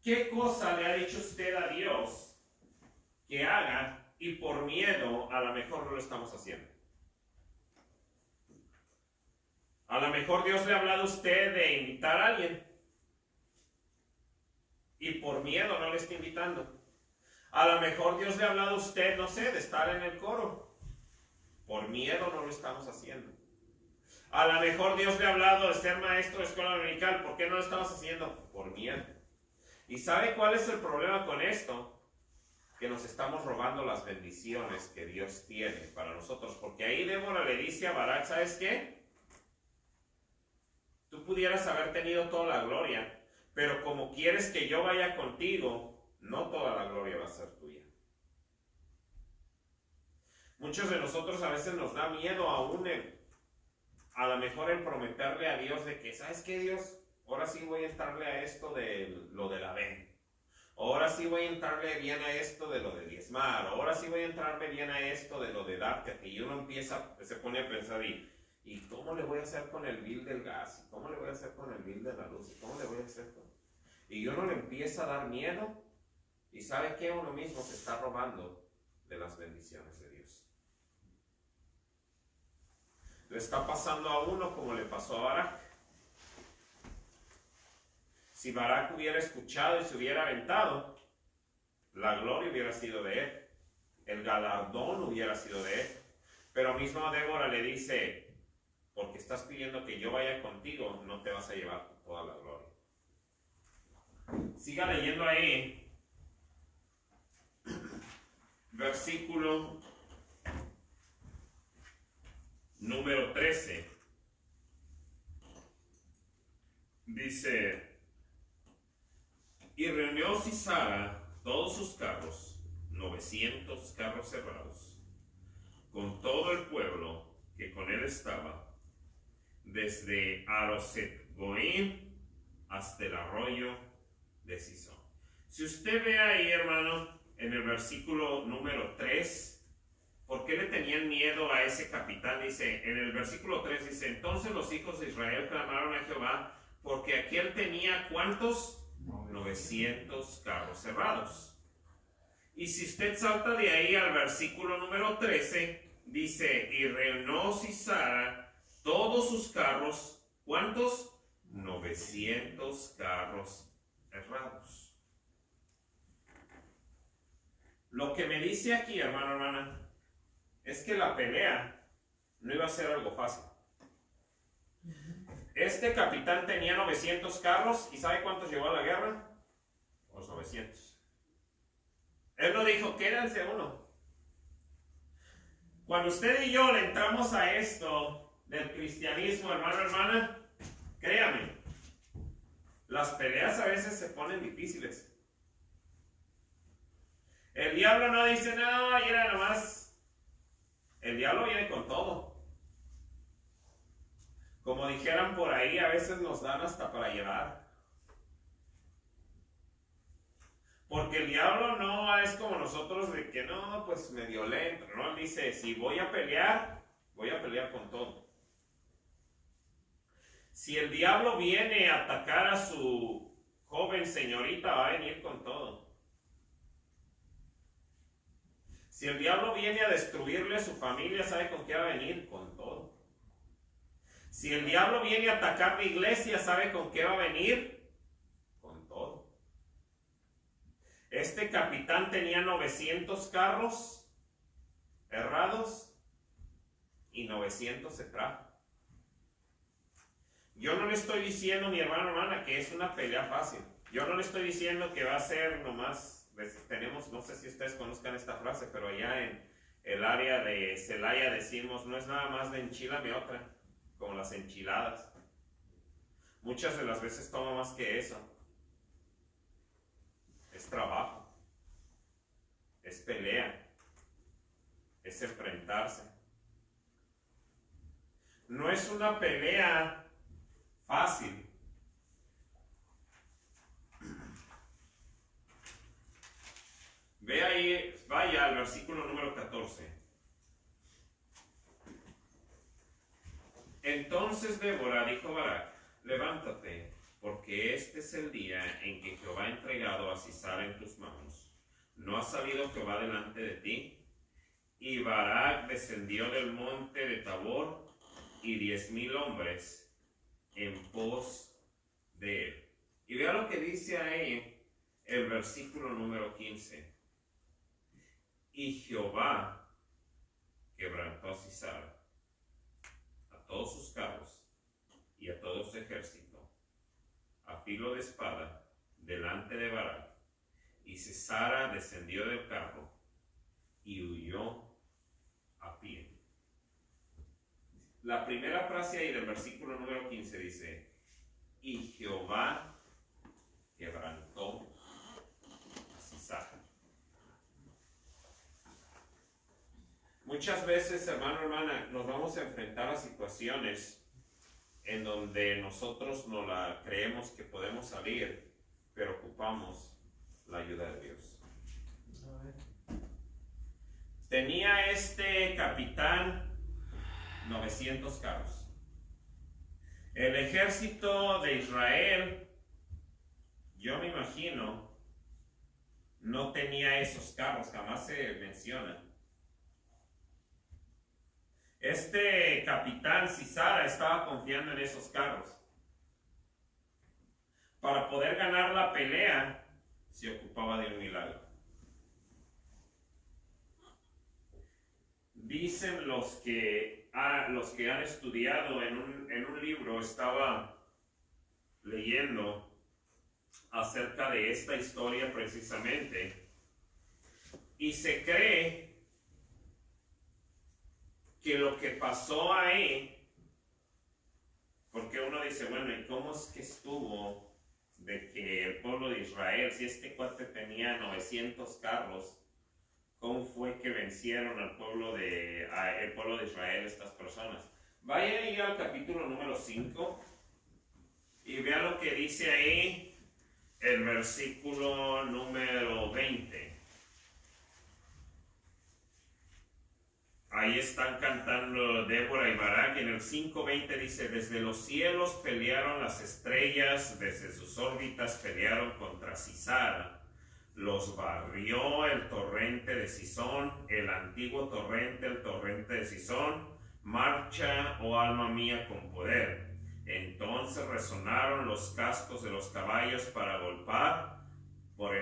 ¿Qué cosa le ha dicho usted a Dios que haga y por miedo a lo mejor no lo estamos haciendo? A lo mejor Dios le ha hablado a usted de invitar a alguien y por miedo no le está invitando. A lo mejor Dios le ha hablado a usted, no sé, de estar en el coro. Por miedo no lo estamos haciendo. A lo mejor Dios le ha hablado de ser maestro de escuela dominical. ¿Por qué no lo estamos haciendo? Por miedo. ¿Y sabe cuál es el problema con esto? Que nos estamos robando las bendiciones que Dios tiene para nosotros. Porque ahí Débora le dice a Barak, ¿sabes qué? Tú pudieras haber tenido toda la gloria, pero como quieres que yo vaya contigo, no toda la gloria va a ser tuya. Muchos de nosotros a veces nos da miedo aún a lo mejor en prometerle a Dios de que, ¿sabes qué, Dios? Ahora sí voy a entrarle a esto de lo de la ven. Ahora sí voy a entrarle bien a esto de lo de diezmar. Ahora sí voy a entrarle bien a esto de lo de darte. Y uno se pone a pensar ¿y cómo le voy a hacer con el bill del gas? ¿Y cómo le voy a hacer con el bill de la luz? ¿Y cómo le voy a hacer con...? Y uno le empieza a dar miedo. ¿Y sabe qué? Uno mismo se está robando de las bendiciones de Dios. Le está pasando a uno como le pasó a Barak. Si Barak hubiera escuchado y se hubiera aventado, la gloria hubiera sido de él. El galardón hubiera sido de él. Pero mismo Débora le dice, porque estás pidiendo que yo vaya contigo, no te vas a llevar toda la gloria. Siga leyendo ahí. Versículo número 13. Dice, y reunió Sisara todos sus carros, 900 carros cerrados, con todo el pueblo que con él estaba, desde Aroset Goim hasta el arroyo de Sisón. Si usted ve ahí, hermano, en el versículo número 3, ¿por qué le tenían miedo a ese capitán? Dice, en el versículo 3 dice, entonces los hijos de Israel clamaron a Jehová, porque aquel tenía, ¿cuántos? 900 carros cerrados. Y si usted salta de ahí al versículo número 13, dice, y reunió Sisara todos sus carros, ¿cuántos? 900 carros errados. Lo que me dice aquí, hermano, hermana, es que la pelea no iba a ser algo fácil. Este capitán tenía 900 carros, ¿y sabe cuántos llevó a la guerra? Los 900. Él no dijo, quédense uno. Cuando usted y yo le entramos a esto del cristianismo, hermano, hermana, créame, las peleas a veces se ponen difíciles. El diablo no dice, no, y era nomás. El diablo viene con todo. Como dijeran por ahí, a veces nos dan hasta para llevar. Porque el diablo no es como nosotros de que no, pues medio lento, ¿no? Él dice, si voy a pelear con todo. Si el diablo viene a atacar a su joven señorita, va a venir con todo. Si el diablo viene a destruirle a su familia, ¿sabe con qué va a venir? Con todo. Si el diablo viene a atacar la iglesia, ¿sabe con qué va a venir? Con todo. Este capitán tenía 900 carros errados y 900 se trajo. Yo no le estoy diciendo, mi hermano, hermana, que es una pelea fácil. Yo no le estoy diciendo que va a ser nomás, tenemos, no sé si ustedes conozcan esta frase, pero allá en el área de Celaya decimos, no es nada más de enchilame otra, como las enchiladas. Muchas de las veces toma más que eso. Es trabajo, es pelea, es enfrentarse. No es una pelea fácil. Ve ahí, vaya al versículo número 14. Entonces Débora dijo a Barak, levántate, porque este es el día en que Jehová ha entregado a Sisara en tus manos. ¿No ha salido Jehová delante de ti? Y Barak descendió del monte de Tabor y 10,000 hombres en pos de él. Y vea lo que dice ahí el versículo número 15. Y Jehová quebrantó a Sisara, a todos sus carros y a todo su ejército, a filo de espada, delante de Barak. Y Sisara descendió del carro y huyó a pie. La primera frase ahí del versículo número 15 dice, y Jehová quebrantó a Sisara. Muchas veces, hermano, hermana, nos vamos a enfrentar a situaciones en donde nosotros no la creemos que podemos salir, pero ocupamos la ayuda de Dios. Tenía este capitán 900 carros. El ejército de Israel, yo me imagino, no tenía esos carros, jamás se mencionan. Este capitán Sisara estaba confiando en esos carros. Para poder ganar la pelea, se ocupaba de un milagro. Dicen los que han estudiado en un libro, estaba leyendo acerca de esta historia precisamente, y se cree que lo que pasó ahí, porque uno dice, bueno, ¿y cómo es que estuvo de que el pueblo de Israel, si este cuate tenía 900 carros, cómo fue que vencieron el pueblo de Israel estas personas? Vaya ahí al capítulo número 5 y vea lo que dice ahí el versículo número 20. Ahí están cantando Débora y Barak. En el 5:20 dice, desde los cielos pelearon las estrellas, desde sus órbitas pelearon contra Sisara. los barrió el torrente de Cisón, el antiguo torrente, el torrente de Cisón. Marcha, oh alma mía, con poder. Entonces resonaron los cascos de los caballos para golpear, por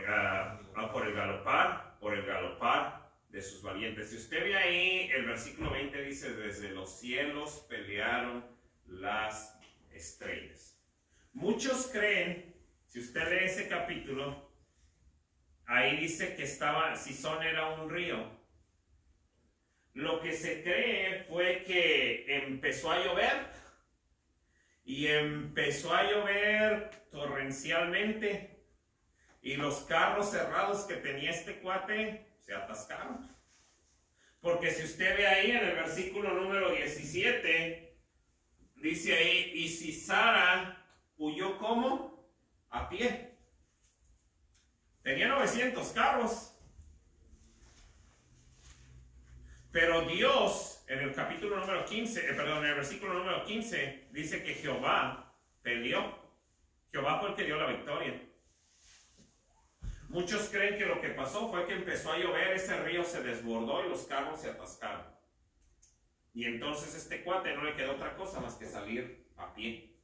el galopar de sus valientes. Si usted ve ahí, el versículo 20 dice, desde los cielos pelearon las estrellas. Muchos creen, si usted lee ese capítulo, ahí dice que Cisón era un río. Lo que se cree fue que empezó a llover y empezó a llover torrencialmente y los carros cerrados que tenía este cuate se atascaron. Porque si usted ve ahí en el versículo número 17, dice ahí, y Sisara huyó ¿cómo? A pie. Tenía 900 carros. Pero Dios, en el capítulo número 15, en el versículo número 15, dice que Jehová peleó. Jehová fue el que dio la victoria. Muchos creen que lo que pasó fue que empezó a llover, ese río se desbordó y los carros se atascaron. Y entonces este cuate no le quedó otra cosa más que salir a pie.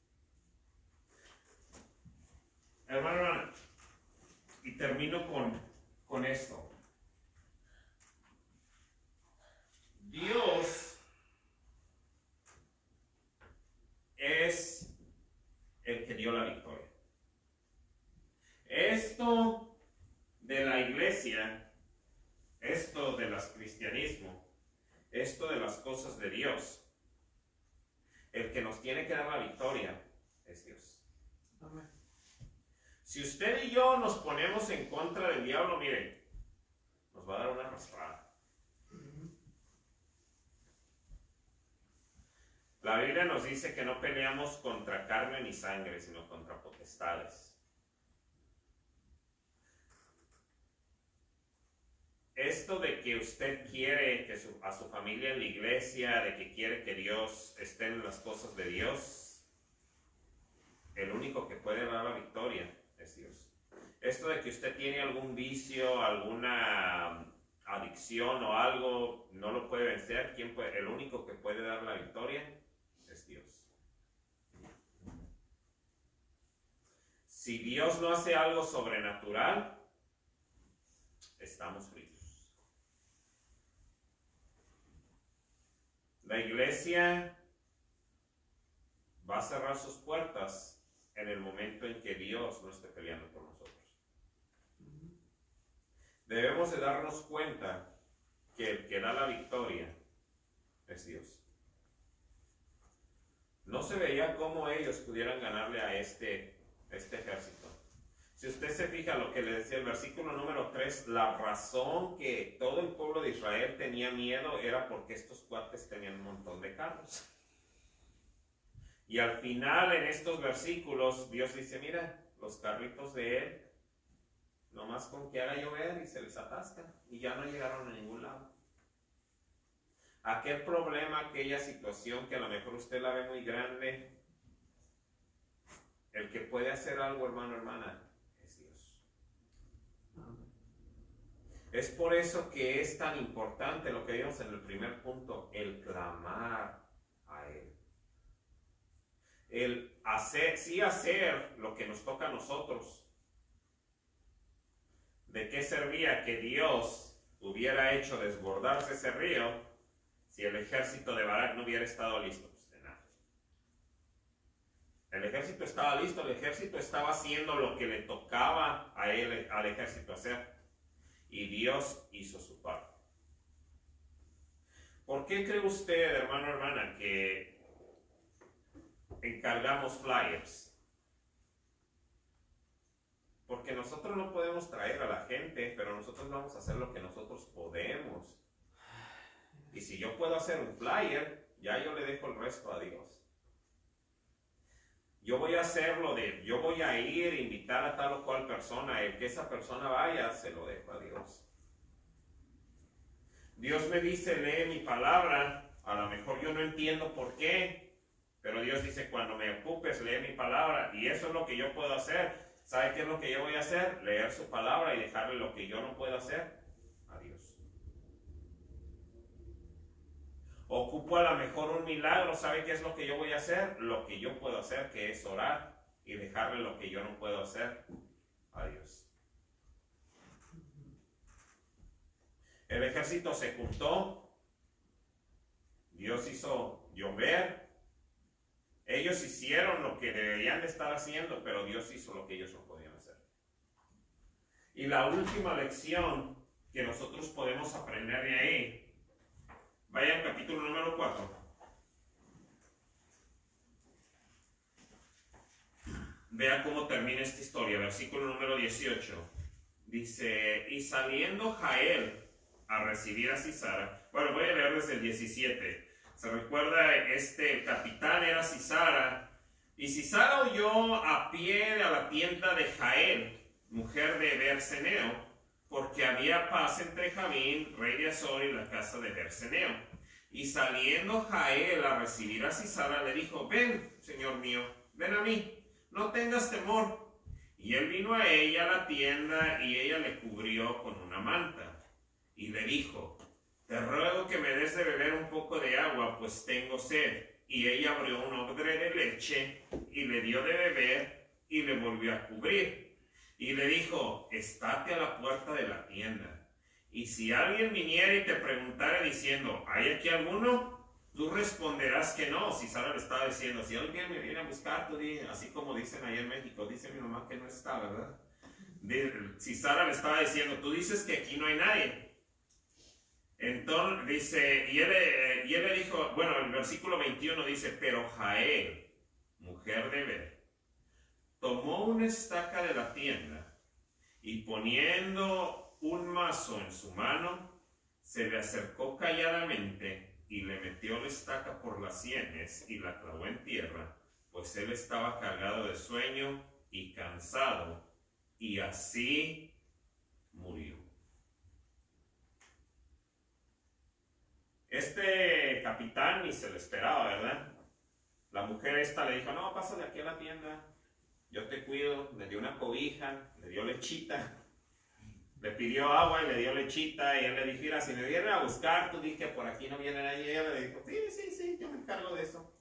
Hermano, y termino con esto. Dios es el que dio la victoria. Esto de la iglesia, esto del cristianismo, esto de las cosas de Dios, el que nos tiene que dar la victoria es Dios. Amén. Si usted y yo nos ponemos en contra del diablo, miren, nos va a dar una raspada. La Biblia nos dice que no peleamos contra carne ni sangre, sino contra potestades. Esto de que usted quiere que a su familia en la iglesia, de que quiere que Dios esté en las cosas de Dios, el único que puede dar la victoria es Dios. Esto de que usted tiene algún vicio, alguna adicción o algo, no lo puede vencer. ¿Quién puede? El único que puede dar la victoria es Dios. Si Dios no hace algo sobrenatural, estamos fritos. La iglesia va a cerrar sus puertas en el momento en que Dios no esté peleando por nosotros. Debemos de darnos cuenta que el que da la victoria es Dios. No se veía cómo ellos pudieran ganarle a este ejército. Si usted se fija lo que le decía el versículo número 3, la razón que todo el pueblo de Israel tenía miedo era porque estos cuates tenían un montón de carros. Y al final en estos versículos Dios dice, mira, los carritos de él, nomás con que haga llover y se les atascan y ya no llegaron a ningún lado. Aquel problema, aquella situación que a lo mejor usted la ve muy grande, el que puede hacer algo, hermano, hermana, es Dios. Es por eso que es tan importante lo que vimos en el primer punto, el clamar a Él. El hacer lo que nos toca a nosotros. ¿De qué servía que Dios hubiera hecho desbordarse ese río si el ejército de Barak no hubiera estado listo? Pues de nada. El ejército estaba listo, el ejército estaba haciendo lo que le tocaba a él, al ejército hacer. Y Dios hizo su parte. ¿Por qué cree usted, hermano, hermana, que encargamos flyers? Porque nosotros no podemos traer a la gente, pero nosotros vamos a hacer lo que nosotros podemos. Y si yo puedo hacer un flyer, ya yo le dejo el resto a Dios. Yo voy a hacerlo yo voy a ir a invitar a tal o cual persona, el que esa persona vaya, se lo dejo a Dios. Dios me dice, lee mi palabra, a lo mejor yo no entiendo por qué, pero Dios dice, cuando me ocupes, lee mi palabra, y eso es lo que yo puedo hacer. ¿Sabe qué es lo que yo voy a hacer? Leer su palabra y dejarle lo que yo no puedo hacer a Dios. Ocupo a lo mejor un milagro. ¿Sabe qué es lo que yo voy a hacer? Lo que yo puedo hacer, que es orar y dejarle lo que yo no puedo hacer a Dios. El ejército se juntó. Dios hizo llover. Ellos hicieron lo que deberían de estar haciendo, pero Dios hizo lo que ellos no podían hacer. Y la última lección que nosotros podemos aprender de ahí, vaya al capítulo número 4. Vea cómo termina esta historia, versículo número 18. Dice, y saliendo Jael a recibir a Sisara. Bueno, voy a leer desde el 17. Se recuerda, el capitán era Sisara, y Sisara huyó a pie a la tienda de Jael, mujer de Berseneo, porque había paz entre Jabín, rey de Azor, y la casa de Berseneo. Y saliendo Jael a recibir a Sisara, le dijo, ven, señor mío, ven a mí, no tengas temor. Y él vino a ella a la tienda, y ella le cubrió con una manta. Y le dijo, te ruego que me des de beber un poco de agua, pues tengo sed. Y ella abrió un odre de leche, y le dio de beber, y le volvió a cubrir. Y le dijo, estate a la puerta de la tienda. Y si alguien viniera y te preguntara diciendo, ¿hay aquí alguno? Tú responderás que no. Si Sara le estaba diciendo, si alguien me viene a buscar, tú di, así como dicen allá en México, dice mi mamá que no está, ¿verdad? Si Sara le estaba diciendo, tú dices que aquí no hay nadie. Entonces dice, y él le dijo, bueno, el versículo 21 dice, pero Jael, mujer de Ber, tomó una estaca de la tienda y poniendo un mazo en su mano, se le acercó calladamente y le metió la estaca por las sienes y la clavó en tierra, pues él estaba cargado de sueño y cansado, y así murió. Este capitán ni se lo esperaba, ¿verdad? La mujer esta le dijo, no, pásale aquí a la tienda, yo te cuido. Le dio una cobija, le dio lechita, le pidió agua y le dio lechita, y él le dijo, mira, si me vienen a buscar, tú di que por aquí no viene nadie. Y ella le dijo, sí, yo me encargo de eso.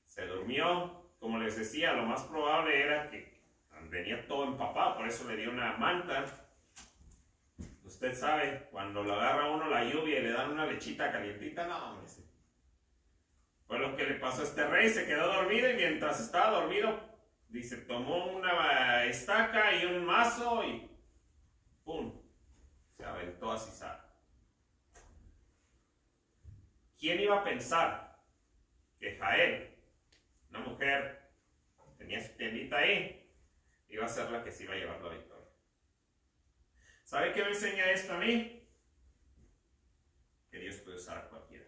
Se durmió. Como les decía, lo más probable era que venía todo empapado, por eso le dio una manta. Usted sabe, cuando lo agarra uno la lluvia y le dan una lechita calientita, no, hombre. Fue lo que le pasó a este rey, se quedó dormido, y mientras estaba dormido, dice, tomó una estaca y un mazo y ¡pum! Se aventó a Sisara. ¿Quién iba a pensar que Jael, una mujer que tenía su tiendita ahí, iba a ser la que se iba a llevar la victoria? ¿Sabe qué me enseña esto a mí? Que Dios puede usar a cualquiera.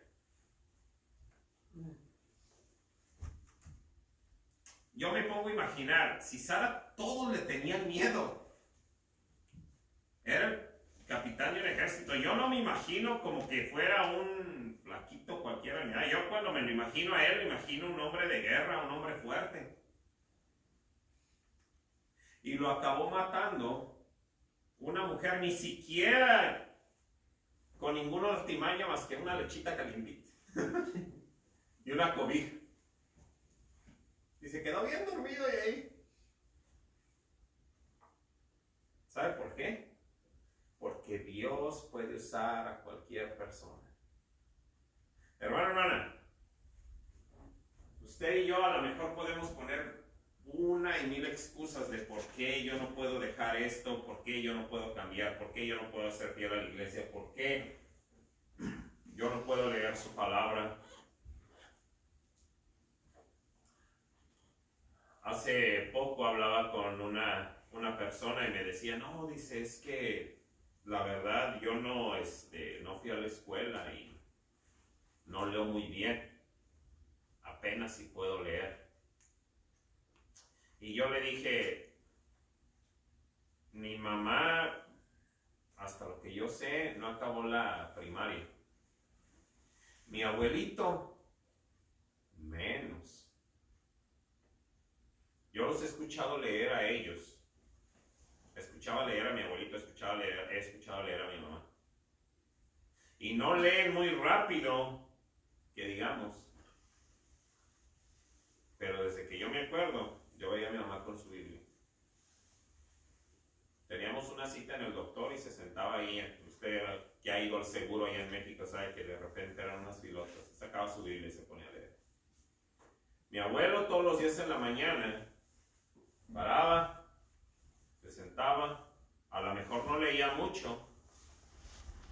Yo me pongo a imaginar, si Sara todos le tenían miedo. Era el capitán de un ejército. Yo no me imagino como que fuera un flaquito cualquiera. Yo cuando me lo imagino a él, me imagino un hombre de guerra, un hombre fuerte. Y lo acabó matando una mujer, ni siquiera con ninguna artimaña más que una lechita calientita y una cobija. Y se quedó bien dormido de ahí. ¿Sabe por qué? Porque Dios puede usar a cualquier persona. Hermano, hermana, usted y yo a lo mejor podemos poner una y mil excusas de por qué yo no puedo dejar esto, por qué yo no puedo cambiar, por qué yo no puedo ser fiel a la iglesia, por qué yo no puedo leer su palabra. Hace poco hablaba con una persona y me decía, no, dice, es que la verdad yo no fui a la escuela y no leo muy bien, apenas si puedo leer. Y yo le dije, mi mamá, hasta lo que yo sé, no acabó la primaria. Mi abuelito, menos. Yo los he escuchado leer a ellos. Escuchaba leer a mi abuelito, he escuchado leer a mi mamá. Y no leen muy rápido, que digamos. Pero desde que yo me acuerdo, yo veía a mi mamá con su Biblia. Teníamos una cita en el doctor y se sentaba ahí. Usted que ha ido al seguro allá en México sabe que de repente eran unas filotas. Sacaba su Biblia y se ponía a leer. Mi abuelo todos los días en la mañana paraba, se sentaba, a lo mejor no leía mucho,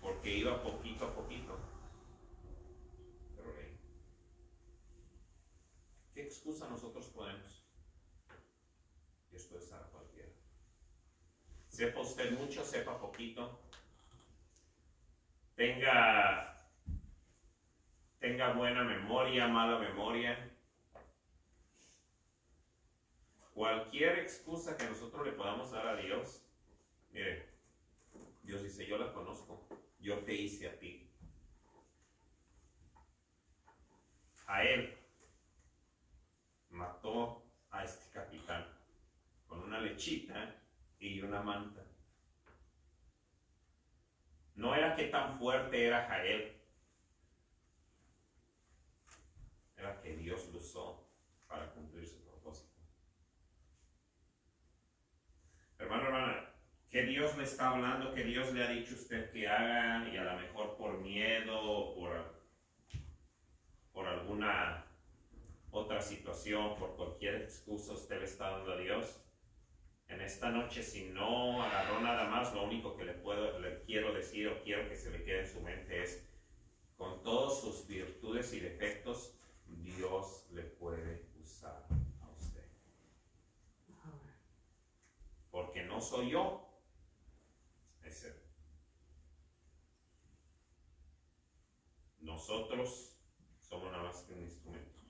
porque iba poquito a poquito, pero leía. ¿Qué excusa nosotros ponemos? Y esto es a cualquiera. Sepa usted mucho, sepa poquito, tenga buena memoria, mala memoria. Cualquier excusa que nosotros le podamos dar a Dios, mire, Dios dice, yo la conozco, yo te hice a ti. A él mató a este capitán con una lechita y una manta. No era que tan fuerte era Jael, era que Dios lo usó para cumplir su propósito. Hermano, hermana, que Dios le está hablando, que Dios le ha dicho a usted que haga, y a lo mejor por miedo o por alguna otra situación, por cualquier excusa usted le está dando a Dios. En esta noche, si no agarró nada más, lo único que le quiero decir o quiero que se le quede en su mente es, con todas sus virtudes y defectos, Dios le puede usar a usted. Porque no soy yo, es Él. Nosotros somos nada más que un instrumento.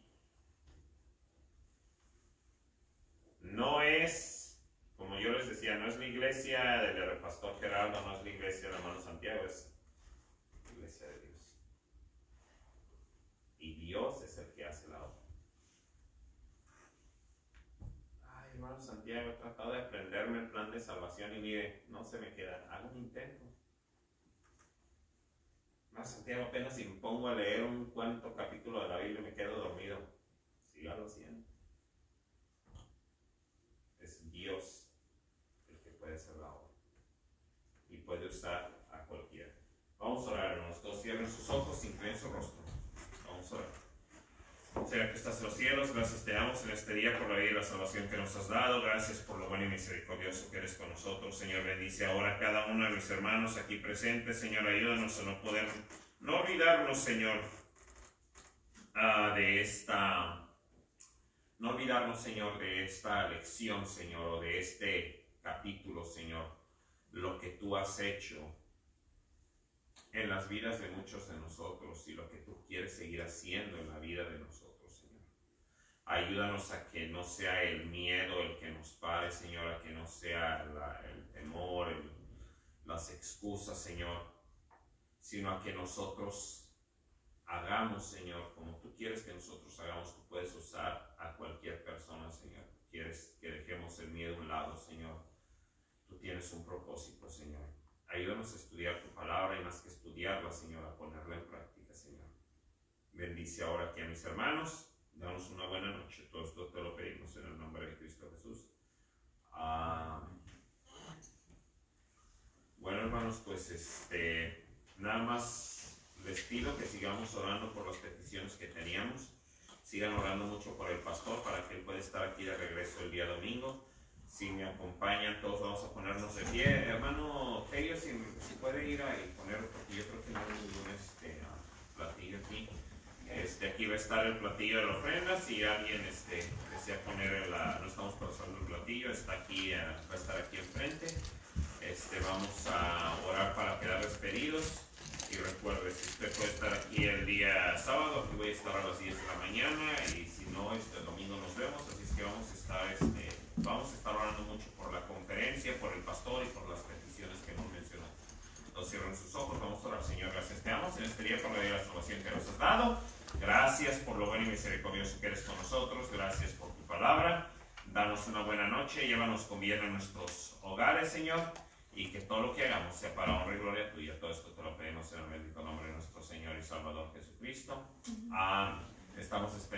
No es, como yo les decía, no es la iglesia del pastor Gerardo, no es la iglesia del hermano Santiago, es la iglesia de Dios. Y Dios es el que hace la obra. Ay, hermano Santiago, he tratado de aprenderme el plan de salvación y mire, no se me queda. Hago un intento. Hermano Santiago, apenas si me pongo a leer un cuanto capítulo de la Biblia me quedo dormido. Sígalo haciendo. Es Dios el que puede hacer la obra y puede usar a cualquiera. Vamos a orar, hermanos. Todos cierren sus ojos, inclinen su rostro. Vamos a orar. Señor que estás en los cielos, gracias te damos en este día por la vida y la salvación que nos has dado. Gracias por lo bueno y misericordioso que eres con nosotros. Señor, bendice ahora a cada uno de mis hermanos aquí presentes. Señor, ayúdanos a no olvidarnos, Señor, no olvidarnos, Señor, de esta lección, Señor, o de este capítulo, Señor, lo que tú has hecho en las vidas de muchos de nosotros y lo que tú quieres seguir haciendo en la vida de nosotros, Señor. Ayúdanos a que no sea el miedo el que nos pare, Señor, a que no sea el temor, las excusas, Señor, sino a que nosotros hagamos, Señor, como tú quieres que nosotros hagamos. Tú puedes usar a cualquier persona, Señor. Quieres que dejemos el miedo a un lado, Señor. Tú tienes un propósito, Señor. Ayúdanos a estudiar tu palabra y más que estudiarla, Señor, a ponerla en práctica, Señor. Bendice ahora aquí a mis hermanos. Danos una buena noche. Todo esto te lo pedimos en el nombre de Cristo Jesús. Amén. Bueno, hermanos, pues nada más les pido que sigamos orando por las peticiones que teníamos. Sigan orando mucho por el pastor para que él pueda estar aquí de regreso el día domingo. Si me acompañan, todos vamos a ponernos de pie. Hermano Tello, si puede ir ahí y poner, porque yo creo que no hay ningún platillo aquí. Aquí va a estar el platillo de la ofrenda. Si alguien desea poner no estamos pasando el platillo, está aquí, va a estar aquí enfrente. Vamos a orar para quedar despedidos. Y recuerde, si usted puede estar aquí el día sábado, aquí voy a estar a las 10 de la mañana. Y si no, el domingo nos vemos. Así es que vamos a estar orando mucho por la conferencia, por el pastor y por las peticiones que hemos mencionado. Entonces cierren sus ojos, vamos a orar. Señor, gracias te damos en este día por la vida y la salvación que nos has dado. Gracias por lo bueno y misericordioso que eres con nosotros. Gracias por tu palabra. Danos una buena noche, llévanos con bien a nuestros hogares, Señor, y que todo lo que hagamos sea para honra y gloria tuya. Todo esto te lo pedimos en el bendito nombre de nuestro Señor y Salvador Jesucristo. Amén. Estamos despedidos.